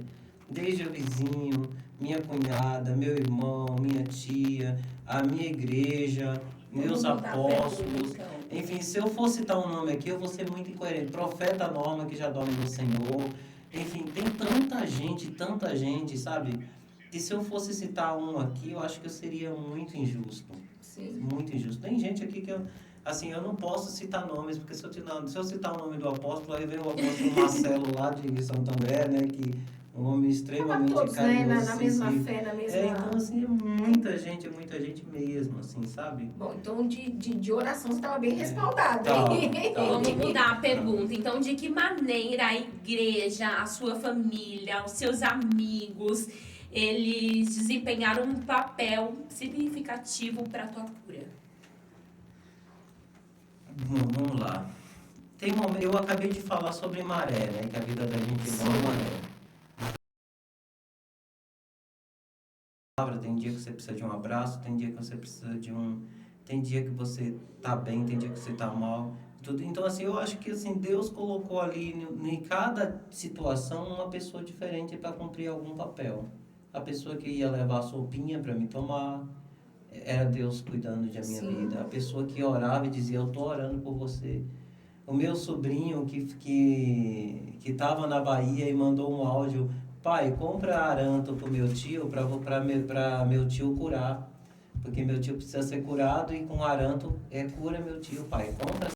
Desde o vizinho, minha cunhada, meu irmão, minha tia, a minha igreja, meus apóstolos. Enfim, se eu for citar um nome aqui, eu vou ser muito incoerente. Profeta Norma, que já dorme no Senhor. Enfim, tem tanta gente, sabe? Que se eu fosse citar um aqui, eu acho que eu seria muito injusto. Sim. Muito injusto. Tem gente aqui que eu não posso citar nomes, porque se eu citar o nome do apóstolo, aí vem o apóstolo Marcelo lá de Santo André, né? Que um homem extremamente todos, carinhoso. né? Na mesma fé, na mesma... então assim, é muita gente mesmo, assim, sabe? Bom, então de oração você estava bem respaldado. Vamos mudar a pergunta. Então, de que maneira a igreja, a sua família, os seus amigos, eles desempenharam um papel significativo para a tua cura? Vamos lá. Eu acabei de falar sobre maré, né? Que a vida da gente não é maré. Tem dia que você precisa de um abraço, tem dia que você precisa de tem dia que você tá bem, tem dia que você tá mal. Tudo. Então, assim, eu acho que assim, Deus colocou ali em cada situação uma pessoa diferente para cumprir algum papel. A pessoa que ia levar a sopinha para me tomar, era Deus cuidando da minha vida. A pessoa que orava e dizia: eu tô orando por você. O meu sobrinho que estava na Bahia e mandou um áudio: pai, compra aranto pro meu tio, para meu tio curar. Porque meu tio precisa ser curado e com aranto cura meu tio, pai. Compra.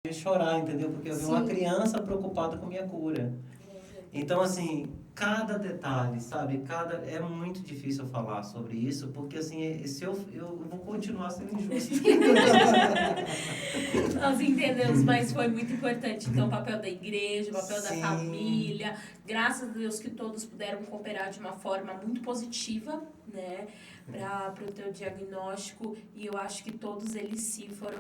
Eu chorar, entendeu? Porque eu vi uma criança preocupada com minha cura. Então, assim, cada detalhe, sabe? É muito difícil eu falar sobre isso, porque, assim, se eu vou continuar sendo injusto. Nós entendemos, mas foi muito importante, então, o papel da igreja, o papel da Sim. família. Graças a Deus que todos puderam cooperar de uma forma muito positiva, né? Para o teu diagnóstico. E eu acho que todos eles sim foram...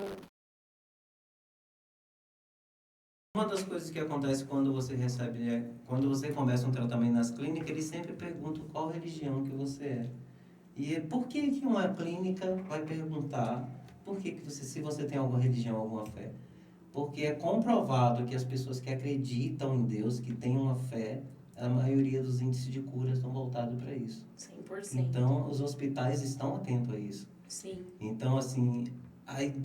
Uma das coisas que acontece quando quando você começa um tratamento nas clínicas, eles sempre perguntam qual religião que você é. E por que uma clínica vai perguntar se você tem alguma religião, alguma fé? Porque é comprovado que as pessoas que acreditam em Deus, que têm uma fé, a maioria dos índices de cura estão voltados para isso. 100%. Então, os hospitais estão atentos a isso. Sim. Então, assim,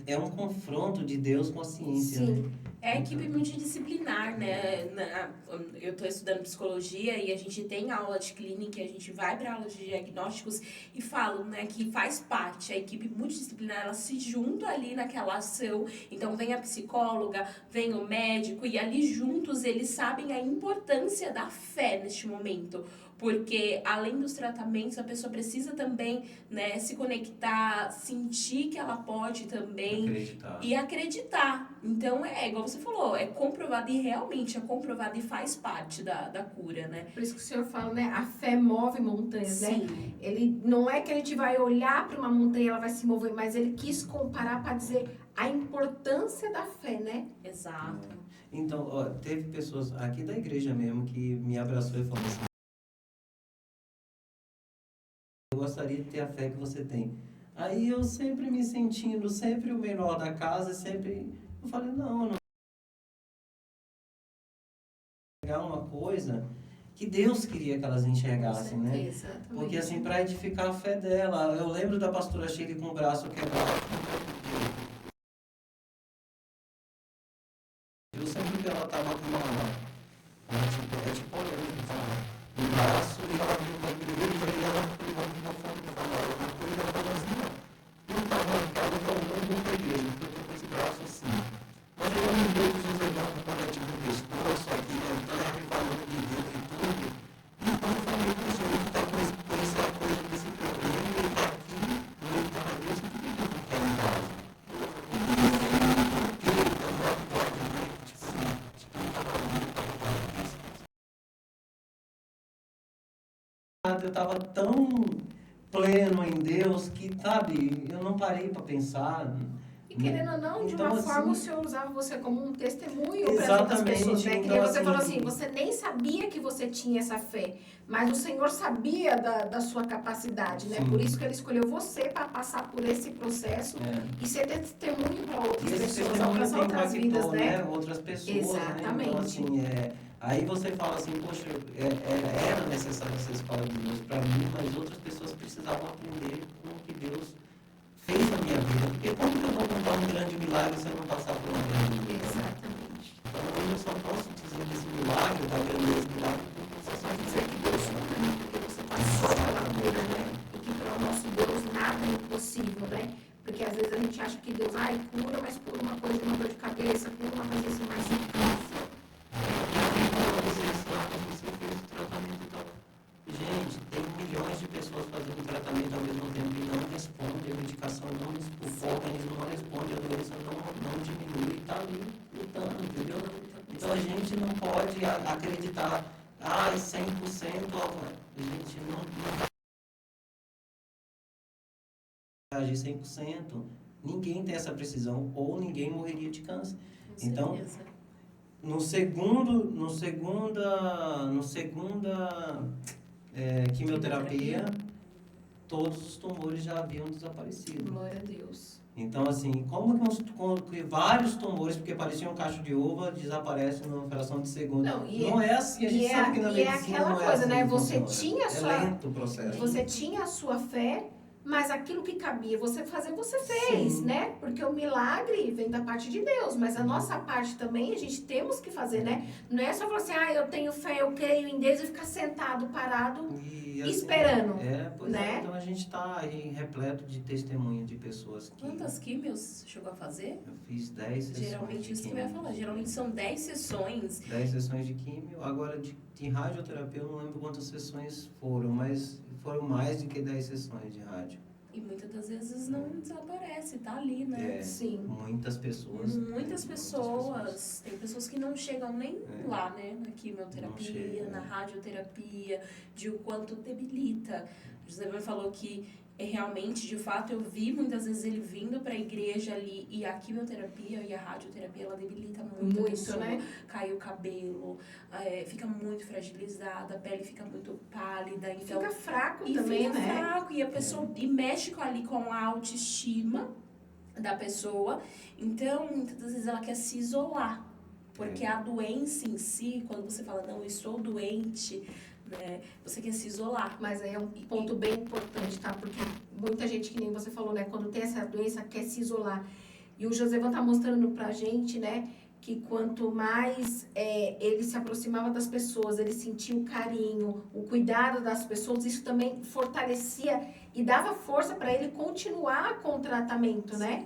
é um confronto de Deus com a ciência, né? É a equipe multidisciplinar, né? Eu estou estudando psicologia e a gente tem aula de clínica, a gente vai para aula de diagnósticos e falo, né, que faz parte, a equipe multidisciplinar, ela se junta ali naquela ação. Então, vem a psicóloga, vem o médico e ali juntos eles sabem a importância da fé neste momento. Porque, além dos tratamentos, a pessoa precisa também, né, se conectar, sentir que ela pode também Acreditar. e acreditar. Então, é igual você falou, é comprovado e realmente é comprovado e faz parte da cura, né? Por isso que o senhor fala, né? A fé move montanhas, né? Sim. Ele não é que a gente vai olhar para uma montanha e ela vai se mover, mas ele quis comparar para dizer a importância da fé, né? Exato. Então, ó, teve pessoas aqui da igreja mesmo que me abraçou e falou assim: eu gostaria de ter a fé que você tem. Aí eu sempre me sentindo, sempre o menor da casa, sempre. Eu falei: não, não. Pegar uma coisa que Deus queria que elas enxergassem, né? Exatamente. Porque assim, para edificar a fé dela. Eu lembro da pastora Shirley com o braço quebrado. Eu sempre vi ela tava com tipo olhando, sabe? Um braço e ela viu uma igreja e ela não estava marcado para outra igreja, porque eu estou com esse braço assim. Mas eu não vejo os irmãos quando eu tive um pescoço aqui, cantando, falando de Deus e tudo. Então eu falei, poxa, ele está com essa coisa desse problema, ele está aqui, ele está na igreja, por que eu não quero em casa? Eu estava tão pleno em Deus que, sabe, eu não parei para pensar. E querendo ou não, de Então, uma assim, forma o Senhor usava você como um testemunho para as outras exatamente, pessoas, né? Que então, nem você assim, falou assim, você nem sabia que você tinha essa fé, mas o Senhor sabia da sua capacidade, né? Sim. Por isso que Ele escolheu você para passar por esse processo e ser testemunho para outras E esse pessoas, testemunho alcançar outras vidas, impactou, né? outras pessoas, Exatamente. né? Então, assim, aí você fala assim, poxa, era necessário essa escola de Deus para mim, mas outras pessoas precisavam aprender com o que Deus fez na minha vida. Porque como que eu vou contar um grande milagre se eu não passar por um grande milagre? Exatamente. Então, eu só posso dizer desse milagre, da grandeza do milagre, porque você só dizer que Deus supra, né? Porque você passou pela cura, né? E que para o nosso Deus nada é impossível, né? Porque às vezes a gente acha que Deus, cura, mas cura uma coisa de uma dor de cabeça, cura uma coisa assim mais difícil. Você fez o tratamento e tal. Gente, tem milhões de pessoas fazendo tratamento ao mesmo tempo e não responde, a medicação não responde, o organismo não responde, a doença não diminui, está ali lutando, entendeu? Então a gente não pode acreditar, 100%, a gente não agir 100%, ninguém tem essa precisão ou ninguém morreria de câncer. Com Então, certeza. no segunda quimioterapia, todos os tumores já haviam desaparecido. Glória a Deus. Então, assim, como que vários tumores, porque pareciam um cacho de uva, desaparecem numa fração de segundo? Não é assim, a gente sabe que na medicina aquela não é coisa, assim né? que Você funciona. tinha a sua, É lento o processo. você tinha a sua fé, mas aquilo que cabia você fazer, você fez, Sim. né? Porque o milagre vem da parte de Deus, mas a nossa parte também a gente temos que fazer, né? Não é só falar assim, eu tenho fé, eu creio em Deus e ficar sentado, parado, E, assim, esperando, pois né? então a gente está aí repleto de testemunho de pessoas que... Quantas químios chegou a fazer? Eu fiz 10 sessões Geralmente de isso que eu ia químio. falar. Geralmente são 10 sessões. 10 sessões de químio. Agora, de radioterapia, eu não lembro quantas sessões foram, mas foram mais do que 10 sessões de rádio. E muitas das vezes não desaparece, tá ali, né? Sim. Muitas pessoas. Muitas pessoas. Tem pessoas que não chegam nem lá, né? Na quimioterapia, na radioterapia, de o quanto debilita. O José me falou que realmente, de fato, eu vi muitas vezes ele vindo para a igreja ali e a quimioterapia e a radioterapia, ela debilita muito a pessoa, né? Cai o cabelo, fica muito fragilizada, a pele fica muito pálida. Então, fica fraco e também, fica né? fraco, e a pessoa e mexe ali com a autoestima da pessoa. Então, muitas das vezes ela quer se isolar. Porque a doença em si, quando você fala, não, eu estou doente, né, você quer se isolar. Mas aí é um ponto bem importante, tá? Porque muita gente, que nem você falou, né? Quando tem essa doença, quer se isolar. E o Josevan tá mostrando pra gente, né? Que quanto mais ele se aproximava das pessoas, ele sentia o carinho, o cuidado das pessoas, isso também fortalecia e dava força para ele continuar com o tratamento, né?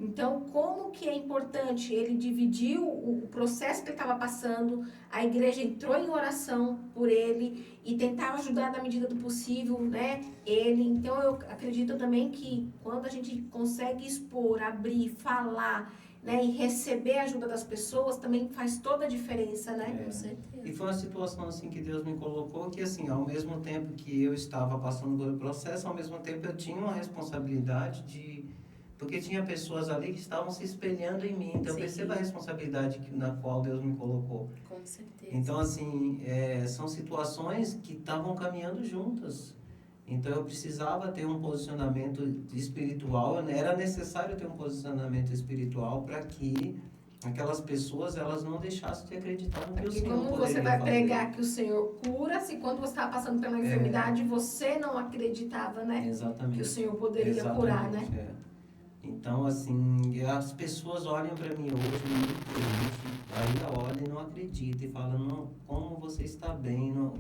Então, como que é importante? Ele dividiu o processo que ele estava passando, a igreja entrou em oração por ele e tentava ajudar na medida do possível, né? Ele. Então, eu acredito também que quando a gente consegue expor, abrir, falar, né? E receber a ajuda das pessoas, também faz toda a diferença, né? É. Com certeza. E foi uma situação assim que Deus me colocou que assim, ao mesmo tempo que eu estava passando pelo processo, ao mesmo tempo eu tinha uma responsabilidade de... Porque tinha pessoas ali que estavam se espelhando em mim. Então eu Sim. percebo a responsabilidade na qual Deus me colocou. Com certeza. Então assim, são situações que estavam caminhando juntas. Então eu precisava ter um posicionamento espiritual, era necessário ter um posicionamento espiritual para que aquelas pessoas elas não deixassem de acreditar no que o Porque Senhor como poderia você vai fazer. pregar que o Senhor cura, se quando você estava passando pela enfermidade, você não acreditava, né? Exatamente. Que o Senhor poderia curar, né? Exatamente, Então, assim, as pessoas olham para mim hoje muito triste, ainda olham e não acreditam, e falam, não, como você está bem, não,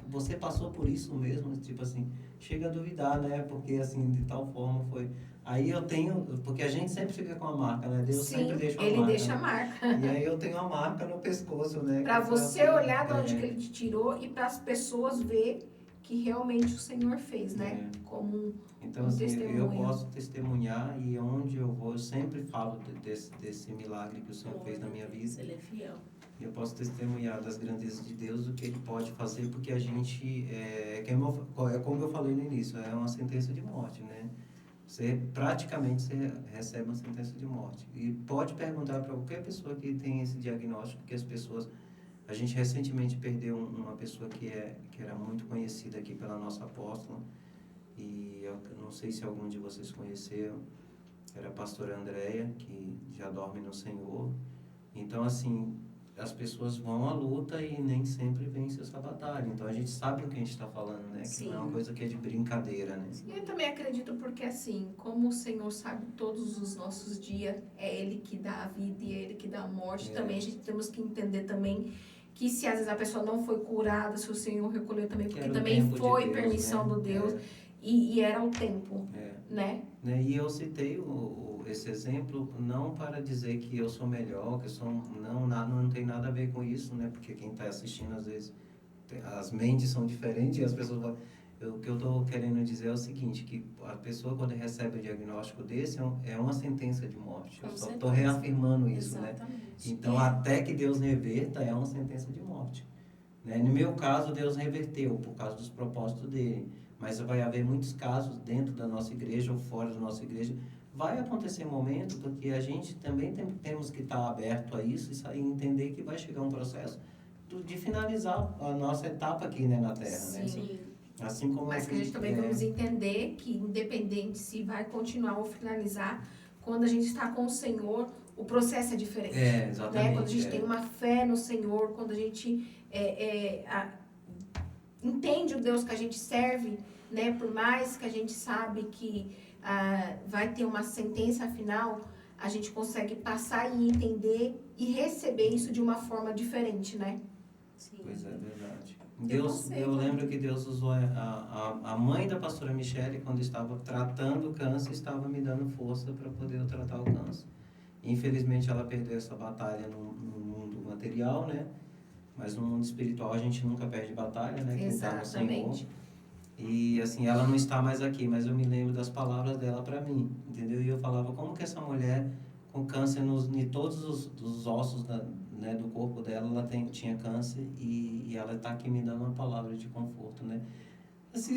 você passou por isso mesmo, tipo assim, chega a duvidar, né, porque assim, de tal forma foi. Aí eu tenho, porque a gente sempre fica com a marca, né, Deus Sim, sempre deixa uma ele marca. deixa a marca. E aí eu tenho a marca no pescoço, né. Para que você foi- olhar de onde que ele te tirou e para as pessoas ver que realmente o Senhor fez, né? Como Então, um assim, eu testemunho. posso testemunhar e onde eu vou, eu sempre falo desse milagre que o Senhor fez na minha vida. Ele é fiel. E eu posso testemunhar das grandezas de Deus, o que Ele pode fazer, porque a gente, como eu falei no início, é uma sentença de morte, né? Praticamente você recebe uma sentença de morte. E pode perguntar para qualquer pessoa que tem esse diagnóstico, porque as pessoas... A gente recentemente perdeu uma pessoa que era muito conhecida aqui pela nossa apóstola, e eu não sei se algum de vocês conheceram, era a pastora Andréia, que já dorme no Senhor. Então, assim, as pessoas vão à luta e nem sempre vence essa batalha. Então, a gente sabe do que a gente está falando, né? Sim. Que não é uma coisa que é de brincadeira, né? E eu também acredito porque assim, como o Senhor sabe todos os nossos dias, é Ele que dá a vida e é Ele que dá a morte. Também a gente temos que entender também que se às vezes a pessoa não foi curada, se o Senhor recolheu também, porque também foi permissão do Deus. E era o tempo, né? E eu citei esse exemplo não para dizer que eu sou melhor, que eu sou... Não tem nada a ver com isso, né? Porque quem está assistindo, às vezes, as mentes são diferentes e as pessoas vão... O que eu estou querendo dizer é o seguinte, que a pessoa, quando recebe o diagnóstico desse, é uma sentença de morte. Eu só estou reafirmando isso, né? Então, até que Deus reverta, é uma sentença de morte. Né? No meu caso, Deus reverteu por causa dos propósitos dele. Mas vai haver muitos casos dentro da nossa igreja ou fora da nossa igreja. Vai acontecer momento, porque a gente também temos que estar aberto a isso e entender que vai chegar um processo de finalizar a nossa etapa aqui, né, na Terra. Sim. Né? Assim como Mas que a gente também vamos entender que, independente se vai continuar ou finalizar, quando a gente está com o Senhor, o processo é diferente. Exatamente. Né? Quando a gente tem uma fé no Senhor, quando a gente entende o Deus que a gente serve, né? Por mais que a gente sabe que vai ter uma sentença final, a gente consegue passar e entender e receber isso de uma forma diferente, né? Sim. Pois é, verdade. Eu lembro que Deus usou a mãe da pastora Michele, quando estava tratando o câncer, estava me dando força para poder eu tratar o câncer. Infelizmente, ela perdeu essa batalha no mundo material, né? Mas no mundo espiritual a gente nunca perde batalha, né? Quem está no Senhor. E assim, ela não está mais aqui, mas eu me lembro das palavras dela para mim, entendeu? E eu falava, como que essa mulher com câncer em todos os ossos do corpo dela, ela tinha câncer e ela está aqui me dando uma palavra de conforto, né? Assim,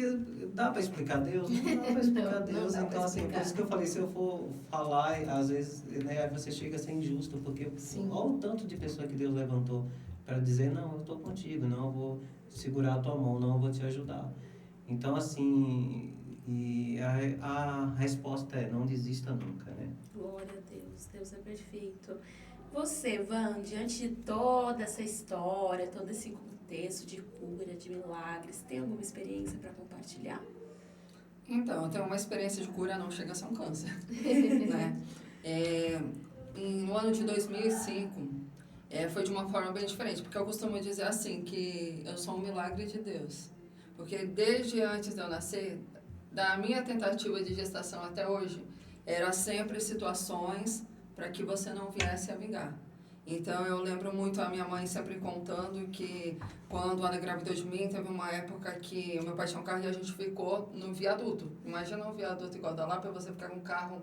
dá para explicar Deus? Não dá para explicar Deus. Não então, assim, por isso que eu falei, se eu for falar, às vezes, né, você chega a ser injusto, porque olha o tanto de pessoa que Deus levantou para dizer, não, eu estou contigo, não, eu vou segurar a tua mão, não, eu vou te ajudar. Então, assim, e a resposta é, não desista nunca, né? Glória a Deus, Deus é perfeito. Você, Van, diante de toda essa história, todo esse contexto de cura, de milagres, tem alguma experiência para compartilhar? Então, eu tenho uma experiência de cura, não chega a ser um câncer, né? No ano de 2005, foi de uma forma bem diferente, porque eu costumo dizer assim, que eu sou um milagre de Deus. Porque desde antes de eu nascer, da minha tentativa de gestação até hoje, era sempre situações para que você não viesse a vingar. Então, eu lembro muito a minha mãe sempre contando que quando ela engravidou de mim, teve uma época que o meu pai tinha um carro e a gente ficou no viaduto. Imagina um viaduto igual da Lapa, você ficar com um carro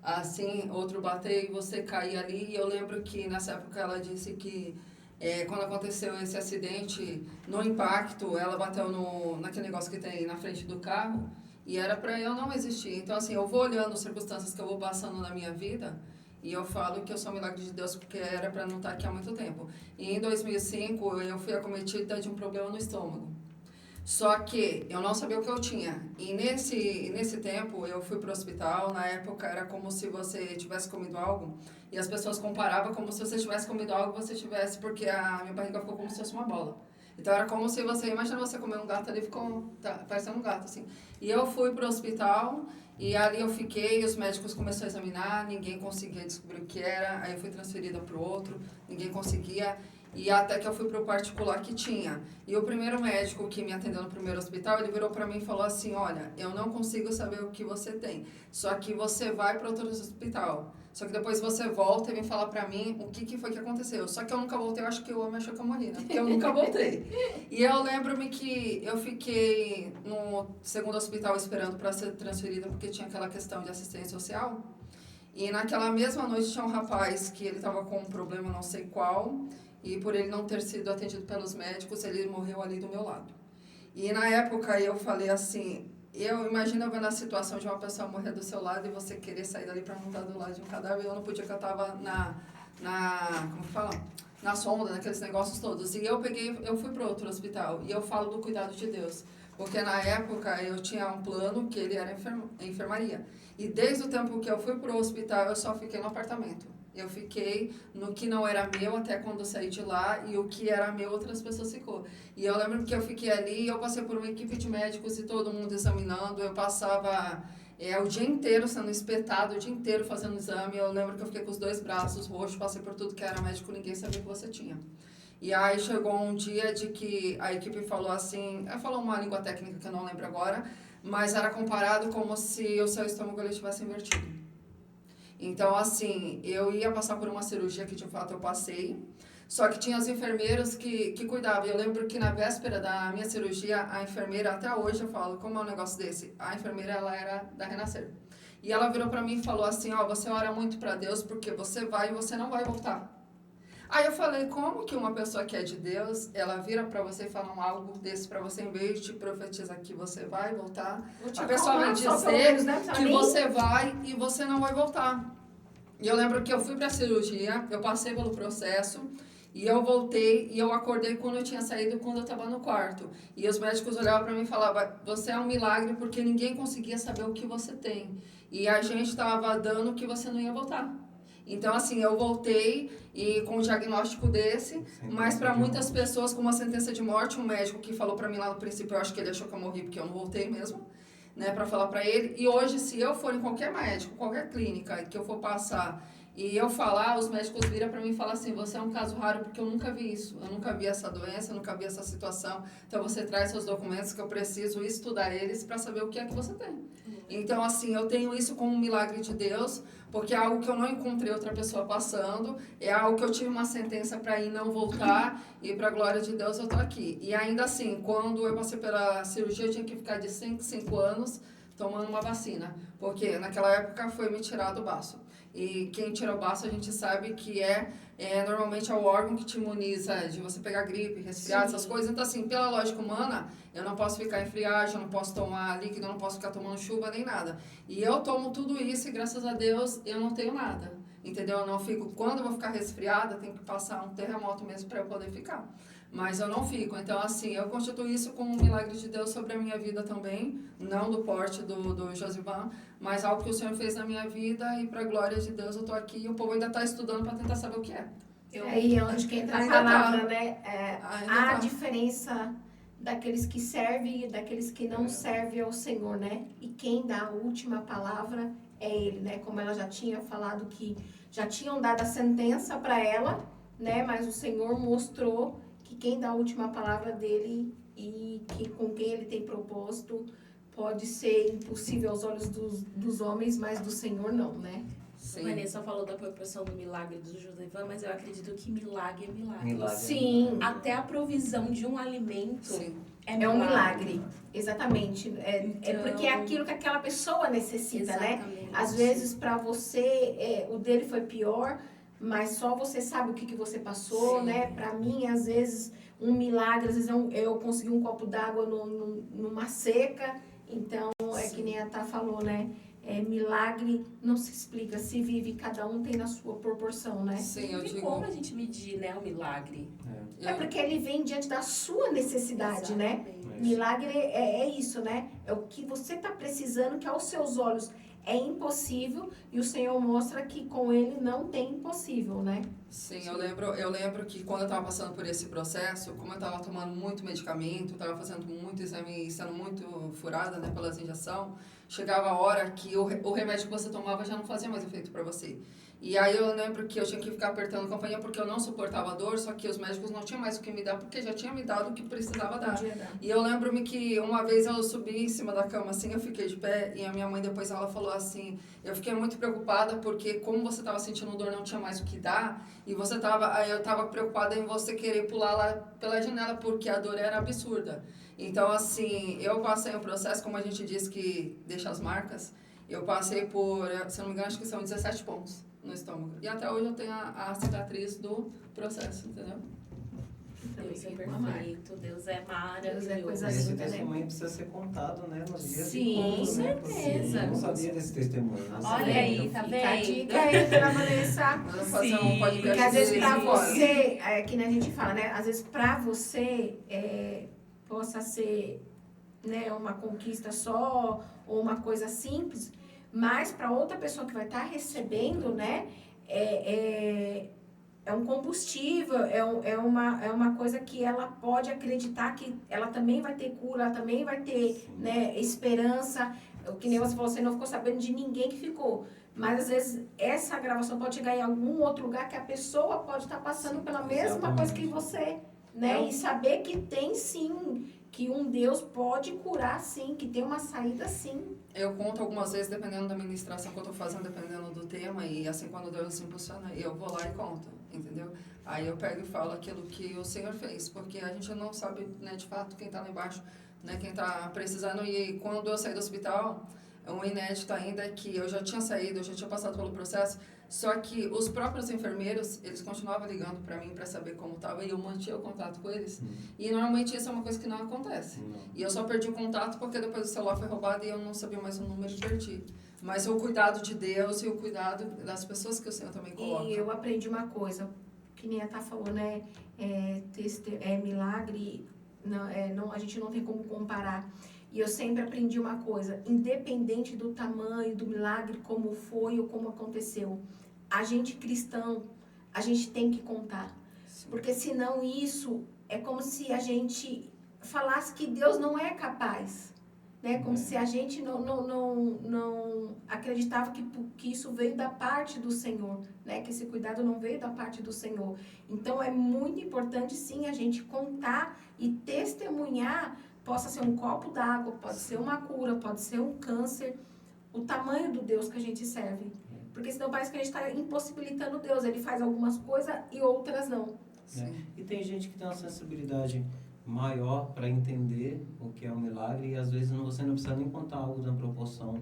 assim, outro bater e você cair ali. E eu lembro que nessa época ela disse que quando aconteceu esse acidente, no impacto, ela bateu naquele negócio que tem na frente do carro e era para eu não existir. Então, assim, eu vou olhando as circunstâncias que eu vou passando na minha vida e eu falo que eu sou um milagre de Deus porque era para não estar aqui há muito tempo. E em 2005, eu fui acometida de um problema no estômago. Só que eu não sabia o que eu tinha. E nesse tempo eu fui para o hospital. Na época era como se você tivesse comido algo. E as pessoas comparavam como se você tivesse comido algo, você tivesse, porque a minha barriga ficou como se fosse uma bola. Então era como se você, imagina você comer um gato ali, ficou parecendo um gato, assim. E eu fui para o hospital e ali eu fiquei, os médicos começaram a examinar, ninguém conseguia descobrir o que era. Aí eu fui transferida para o outro, ninguém conseguia. E até que eu fui para o particular que tinha. E o primeiro médico que me atendeu no primeiro hospital, ele virou para mim e falou assim, olha, eu não consigo saber o que você tem, só que você vai para outro hospital. Só que depois você volta e vem falar para mim o que foi que aconteceu. Só que eu nunca voltei, eu acho que o homem achou que eu morri, né? Porque eu nunca voltei. E eu lembro-me que eu fiquei no segundo hospital esperando para ser transferida, porque tinha aquela questão de assistência social. E naquela mesma noite tinha um rapaz que ele estava com um problema não sei qual, e por ele não ter sido atendido pelos médicos, ele morreu ali do meu lado. E na época eu falei assim, eu imagino vendo a situação de uma pessoa morrer do seu lado e você querer sair dali para não estar do lado de um cadáver. Eu não podia, que eu estava como fala? Na sonda, naqueles negócios todos. E eu fui para outro hospital e eu falo do cuidado de Deus. Porque na época eu tinha um plano que ele era enfermaria. E desde o tempo que eu fui para o hospital, eu só fiquei no apartamento. Eu fiquei no que não era meu até quando eu saí de lá, e o que era meu outras pessoas ficou. E eu lembro que eu fiquei ali, eu passei por uma equipe de médicos e todo mundo examinando. Eu passava o dia inteiro sendo espetado, o dia inteiro fazendo exame. Eu lembro que eu fiquei com os 2 braços roxos, passei por tudo que era médico, ninguém sabia o que você tinha. E aí chegou um dia de que a equipe falou assim, falou uma língua técnica que eu não lembro agora, mas era comparado como se o seu estômago ele tivesse invertido. Então, assim, eu ia passar por uma cirurgia que, de fato, eu passei, só que tinha as enfermeiras que cuidavam. Eu lembro que na véspera da minha cirurgia, a enfermeira, até hoje eu falo, como é um negócio desse? A enfermeira, ela era da Renascer. E ela virou pra mim e falou assim, você ora muito pra Deus porque você vai e você não vai voltar. Aí eu falei, como que uma pessoa que é de Deus, ela vira pra você e fala algo desse pra você, em vez de profetizar que você vai voltar, a pessoa vai dizer que você vai e você não vai voltar. E eu lembro que eu fui pra cirurgia, eu passei pelo processo, e eu voltei, e eu acordei quando eu tinha saído, quando eu estava no quarto. E os médicos olhavam pra mim e falavam, você é um milagre porque ninguém conseguia saber o que você tem. E a gente estava dando que você não ia voltar. Então, assim, eu voltei e com um diagnóstico desse, mas para muitas pessoas com uma sentença de morte, um médico que falou para mim lá no princípio, eu acho que ele achou que eu morri porque eu não voltei mesmo, né, para falar para ele. E hoje, se eu for em qualquer médico, qualquer clínica que eu for passar e eu falar, os médicos viram para mim e falam assim, você é um caso raro porque eu nunca vi isso, eu nunca vi essa doença, eu nunca vi essa situação. Então, você traz seus documentos que eu preciso estudar eles para saber o que é que você tem. Então, assim, eu tenho isso como um milagre de Deus, porque é algo que eu não encontrei outra pessoa passando, é algo que eu tive uma sentença para ir não voltar, e para a glória de Deus eu tô aqui. E ainda assim, quando eu passei pela cirurgia, eu tinha que ficar de 5 anos tomando uma vacina, porque naquela época foi me tirado o baço. E quem tira o baço a gente sabe que normalmente é o órgão que te imuniza de você pegar gripe, resfriado, essas coisas. Então, assim, pela lógica humana, eu não posso ficar em friagem, eu não posso tomar líquido, eu não posso ficar tomando chuva nem nada. E eu tomo tudo isso e, graças a Deus, eu não tenho nada. Entendeu? Eu não fico... Quando eu vou ficar resfriada, tem que passar um terremoto mesmo para eu poder ficar. Mas eu não fico. Então, assim, eu constituo isso como um milagre de Deus sobre a minha vida também. Não do porte do Josivan, mas algo que o Senhor fez na minha vida, e para a glória de Deus eu estou aqui e o povo ainda está estudando para tentar saber o que é. Aí é onde que entra a palavra, né? A diferença daqueles que servem e daqueles que não servem ao Senhor, né? E quem dá a última palavra é Ele, né? Como ela já tinha falado que já tinham dado a sentença para ela, né? Mas o Senhor mostrou que quem dá a última palavra dele e que com quem Ele tem propósito pode ser impossível aos olhos dos homens, mas do Senhor não, né? A Vanessa falou da proporção do milagre do Josevan, mas eu acredito que milagre é milagre. Milagre. Sim. Até a provisão de um alimento Sim. É um milagre. Exatamente. É Então, porque é aquilo que aquela pessoa necessita, né? exatamente. Às vezes, para você, o dele foi pior, mas só você sabe o que você passou, Sim. né? Para mim, às vezes, um milagre, às vezes eu consegui um copo d'água numa seca. Então, é que nem a Tá falou, né? Milagre não se explica, se vive, cada um tem na sua proporção, né? Sim, Não eu tem digo. como a gente medir, né, o milagre. É porque ele vem diante da sua necessidade, né? Exatamente. Milagre é isso, né? É o que você está precisando, que aos seus olhos é impossível, e o Senhor mostra que com Ele não tem impossível, né? Sim, eu lembro que quando eu estava passando por esse processo, como eu estava tomando muito medicamento, estava fazendo muito exame, sendo muito furada, né, pelas injeções, chegava a hora que o remédio que você tomava já não fazia mais efeito para você. E aí eu lembro que eu tinha que ficar apertando a campainha porque eu não suportava a dor, só que os médicos não tinham mais o que me dar porque já tinha me dado o que precisava dar. E eu lembro-me que uma vez eu subi em cima da cama assim, eu fiquei de pé e a minha mãe depois ela falou assim, eu fiquei muito preocupada porque como você estava sentindo dor, não tinha mais o que dar e eu estava preocupada em você querer pular lá pela janela porque a dor era absurda. Então assim, eu passei um processo, como a gente diz que deixa as marcas, eu passei por, se não me engano, acho que são 17 pontos no estômago. E até hoje eu tenho a cicatriz do processo, entendeu? Deus é perfeito, Deus é maravilhoso. Deus é coisa Esse linda, né? testemunho precisa ser contado, né? Nos dias Sim, de encontro, com né? Porque certeza. Eu não sabia desse testemunho. Não Olha sabia. aí, tá Fica a vendo? dica aí, dona Vanessa. Nós vamos fazer Sim. um podcast Porque às vezes de pra fora. você, que nem a gente fala, né? Às vezes pra você possa ser, né, uma conquista só ou uma coisa simples, mas para outra pessoa que vai estar recebendo, né, é um combustível, é uma coisa que ela pode acreditar que ela também vai ter cura, ela também vai ter, né, esperança. O que nem você falou, você não ficou sabendo de ninguém que ficou. Mas às vezes essa gravação pode chegar em algum outro lugar que a pessoa pode estar passando pela mesma coisa que você, né? E saber que tem sim, que um Deus pode curar sim, que tem uma saída sim. Eu conto algumas vezes, dependendo da ministração que eu estou fazendo, dependendo do tema, e assim, quando Deus se impulsiona, eu vou lá e conto, entendeu? Aí eu pego e falo aquilo que o Senhor fez, porque a gente não sabe, né, de fato, quem está lá embaixo, né, quem está precisando. E quando eu saí do hospital, um inédito ainda é que eu já tinha saído, eu já tinha passado pelo processo, só que os próprios enfermeiros, eles continuavam ligando para mim para saber como estava e eu mantinha o contato com eles. E normalmente isso é uma coisa que não acontece. E eu só perdi o contato porque depois o celular foi roubado e eu não sabia mais o número e perdi. Mas o cuidado de Deus e o cuidado das pessoas que o Senhor também coloca. E eu aprendi uma coisa, que nem a Tá falou, né? Milagre, não, a gente não tem como comparar. E eu sempre aprendi uma coisa, independente do tamanho do milagre, como foi ou como aconteceu, a gente cristão, a gente tem que contar. Sim. Porque senão isso é como se a gente falasse que Deus não é capaz. Né? Como se a gente não acreditava que isso veio da parte do Senhor, né? Que esse cuidado não veio da parte do Senhor. Então é muito importante sim a gente contar e testemunhar. Possa ser um copo d'água, pode ser uma cura, pode ser um câncer, o tamanho do Deus que a gente serve. Porque senão parece que a gente está impossibilitando Deus. Ele faz algumas coisas e outras não. E tem gente que tem uma sensibilidade maior para entender o que é um milagre e às vezes você não precisa nem contar algo da proporção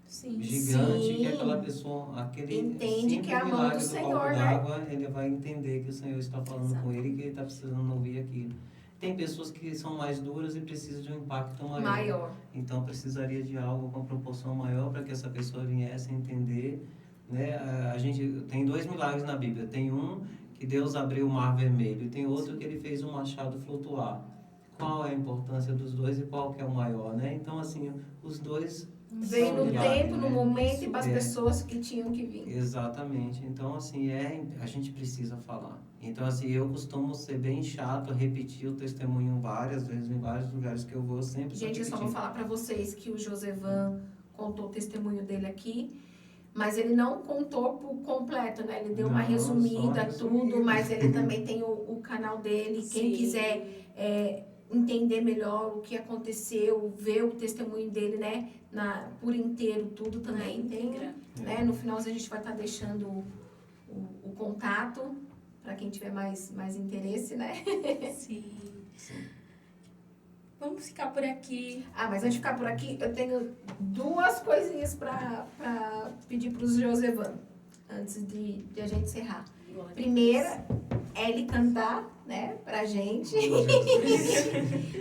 gigante Sim. que aquela pessoa, aquele Entende que é a mão milagre do do Senhor, copo né? d'água, ele vai entender que o Senhor está falando com ele e que ele está precisando ouvir aquilo. Tem pessoas que são mais duras e precisam de um impacto maior. Então, precisaria de algo com proporção maior para que essa pessoa viesse a entender. Né? A gente tem 2 milagres na Bíblia. Tem um que Deus abriu o mar vermelho e tem outro que ele fez o machado flutuar. Qual é a importância dos dois e qual que é o maior? Né? Então, assim, os dois... Veio no milagres, tempo, né? no momento e para as pessoas que tinham que vir. Exatamente. Então, assim, a gente precisa falar. Então, assim, eu costumo ser bem chato, repetir o testemunho várias vezes, em vários lugares que eu vou, sempre Gente, eu só vou falar para vocês que o Josevan contou o testemunho dele aqui, mas ele não contou por completo, né? Ele deu uma Não, resumida, só resumido. tudo, mas ele também tem o canal dele. Quem Sim. quiser entender melhor o que aconteceu, ver o testemunho dele, né, por inteiro, tudo também tem, né? No final a gente vai estar deixando o contato para quem tiver mais interesse, né? Sim. Vamos ficar por aqui. Mas antes de ficar por aqui, eu tenho 2 coisinhas para pedir para o Josevan, antes de a gente encerrar. Primeira é ele cantar, né, pra gente.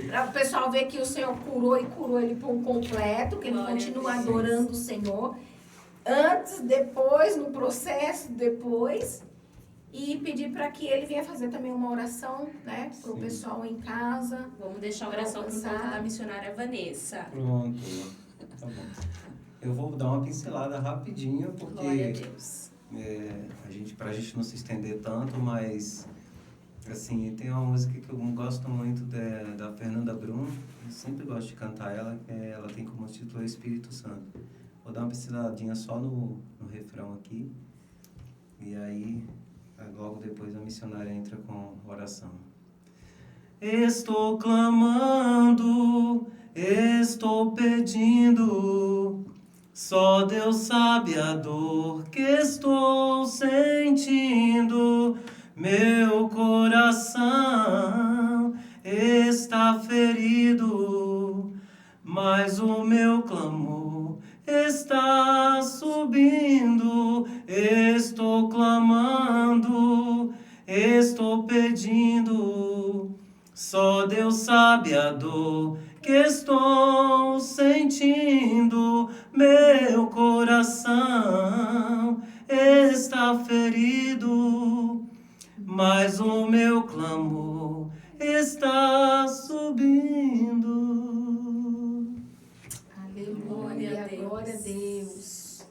Para o pessoal ver que o Senhor curou ele por um completo, que ele continua adorando o Senhor. Antes, depois, no processo, depois. E pedir para que ele venha fazer também uma oração, né, para o pessoal em casa. Vamos deixar a oração por conta da missionária Vanessa. Pronto, tá bom. Eu vou dar uma pincelada rapidinho, porque Glória a Deus. Pra gente não se estender tanto, mas assim, tem uma música que eu gosto muito da Fernanda Brum, eu sempre gosto de cantar ela, ela tem como título Espírito Santo. Vou dar uma pinceladinha só no refrão aqui, e aí logo depois a missionária entra com oração. Estou clamando, estou pedindo, só Deus sabe a dor que estou sentindo. Meu coração está ferido, mas o meu clamor está subindo. Estou clamando, estou pedindo, só Deus sabe a dor que estou sentindo. Meu coração está ferido, mas o meu clamor está subindo. Aleluia, glória a Deus.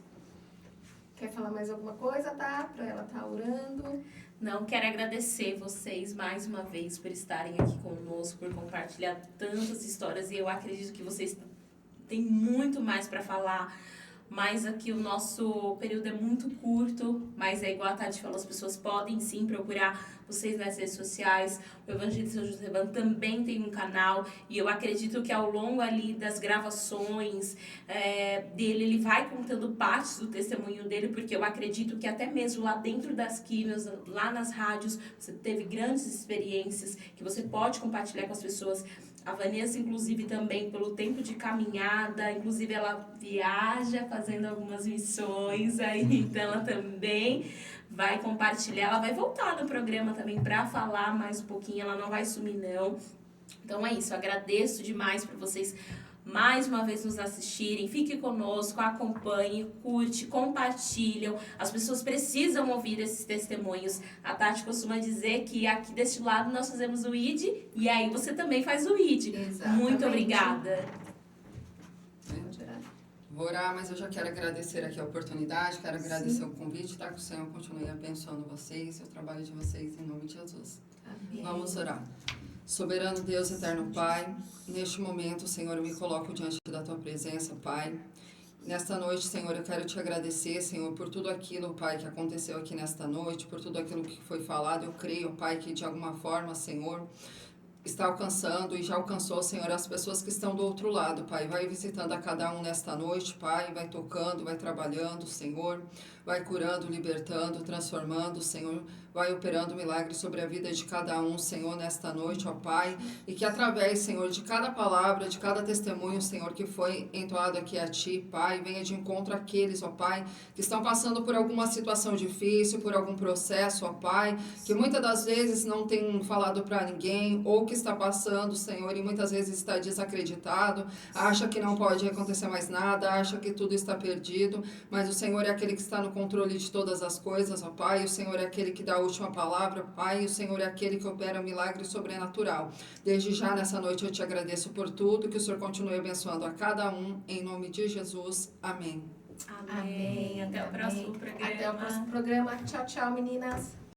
Quer falar mais alguma coisa, tá? Para ela estar orando. Não, quero agradecer vocês mais uma vez por estarem aqui conosco, por compartilhar tantas histórias. E eu acredito que vocês têm muito mais para falar. Mas aqui o nosso período é muito curto, mas é igual a Tati falou, as pessoas podem sim procurar vocês nas redes sociais. O Evangelista Josevan também tem um canal, e eu acredito que ao longo ali das gravações dele, ele vai contando partes do testemunho dele, porque eu acredito que até mesmo lá dentro das químios, lá nas rádios, você teve grandes experiências que você pode compartilhar com as pessoas. A Vanessa, inclusive, também, pelo tempo de caminhada, inclusive ela viaja fazendo algumas missões aí, então ela também vai compartilhar, ela vai voltar no programa também para falar mais um pouquinho, ela não vai sumir não. Então é isso, eu agradeço demais por vocês mais uma vez nos assistirem, fique conosco, acompanhe, curte, compartilham. As pessoas precisam ouvir esses testemunhos. A Tati costuma dizer que aqui deste lado nós fazemos o ID e aí você também faz o ID. Exatamente. Muito obrigada. Vou orar, mas eu já quero agradecer aqui a oportunidade, quero agradecer o convite, tá? Que o Senhor continue abençoando vocês e o trabalho de vocês, em nome de Jesus. Amém. Vamos orar. Soberano Deus, eterno Pai, neste momento, Senhor, eu me coloco diante da Tua presença, Pai. Nesta noite, Senhor, eu quero Te agradecer, Senhor, por tudo aquilo, Pai, que aconteceu aqui nesta noite, por tudo aquilo que foi falado. Eu creio, Pai, que de alguma forma, Senhor, está alcançando e já alcançou, Senhor, as pessoas que estão do outro lado, Pai. Vai visitando a cada um nesta noite, Pai, vai tocando, vai trabalhando, Senhor, vai curando, libertando, transformando, Senhor, vai operando milagres sobre a vida de cada um, Senhor, nesta noite, ó Pai, e que através, Senhor, de cada palavra, de cada testemunho, Senhor, que foi entoado aqui a Ti, Pai, venha de encontro àqueles, ó Pai, que estão passando por alguma situação difícil, por algum processo, ó Pai, que muitas das vezes não tem falado para ninguém, ou que está passando, Senhor, e muitas vezes está desacreditado, acha que não pode acontecer mais nada, acha que tudo está perdido, mas o Senhor é aquele que está no controle de todas as coisas, ó Pai, o Senhor é aquele que dá a última palavra, Pai, e o Senhor é aquele que opera um milagre sobrenatural. Desde já, nessa noite, eu Te agradeço por tudo, que o Senhor continue abençoando a cada um, em nome de Jesus. Amém. Amém. Até o próximo programa. Até o próximo programa. Tchau, tchau, meninas.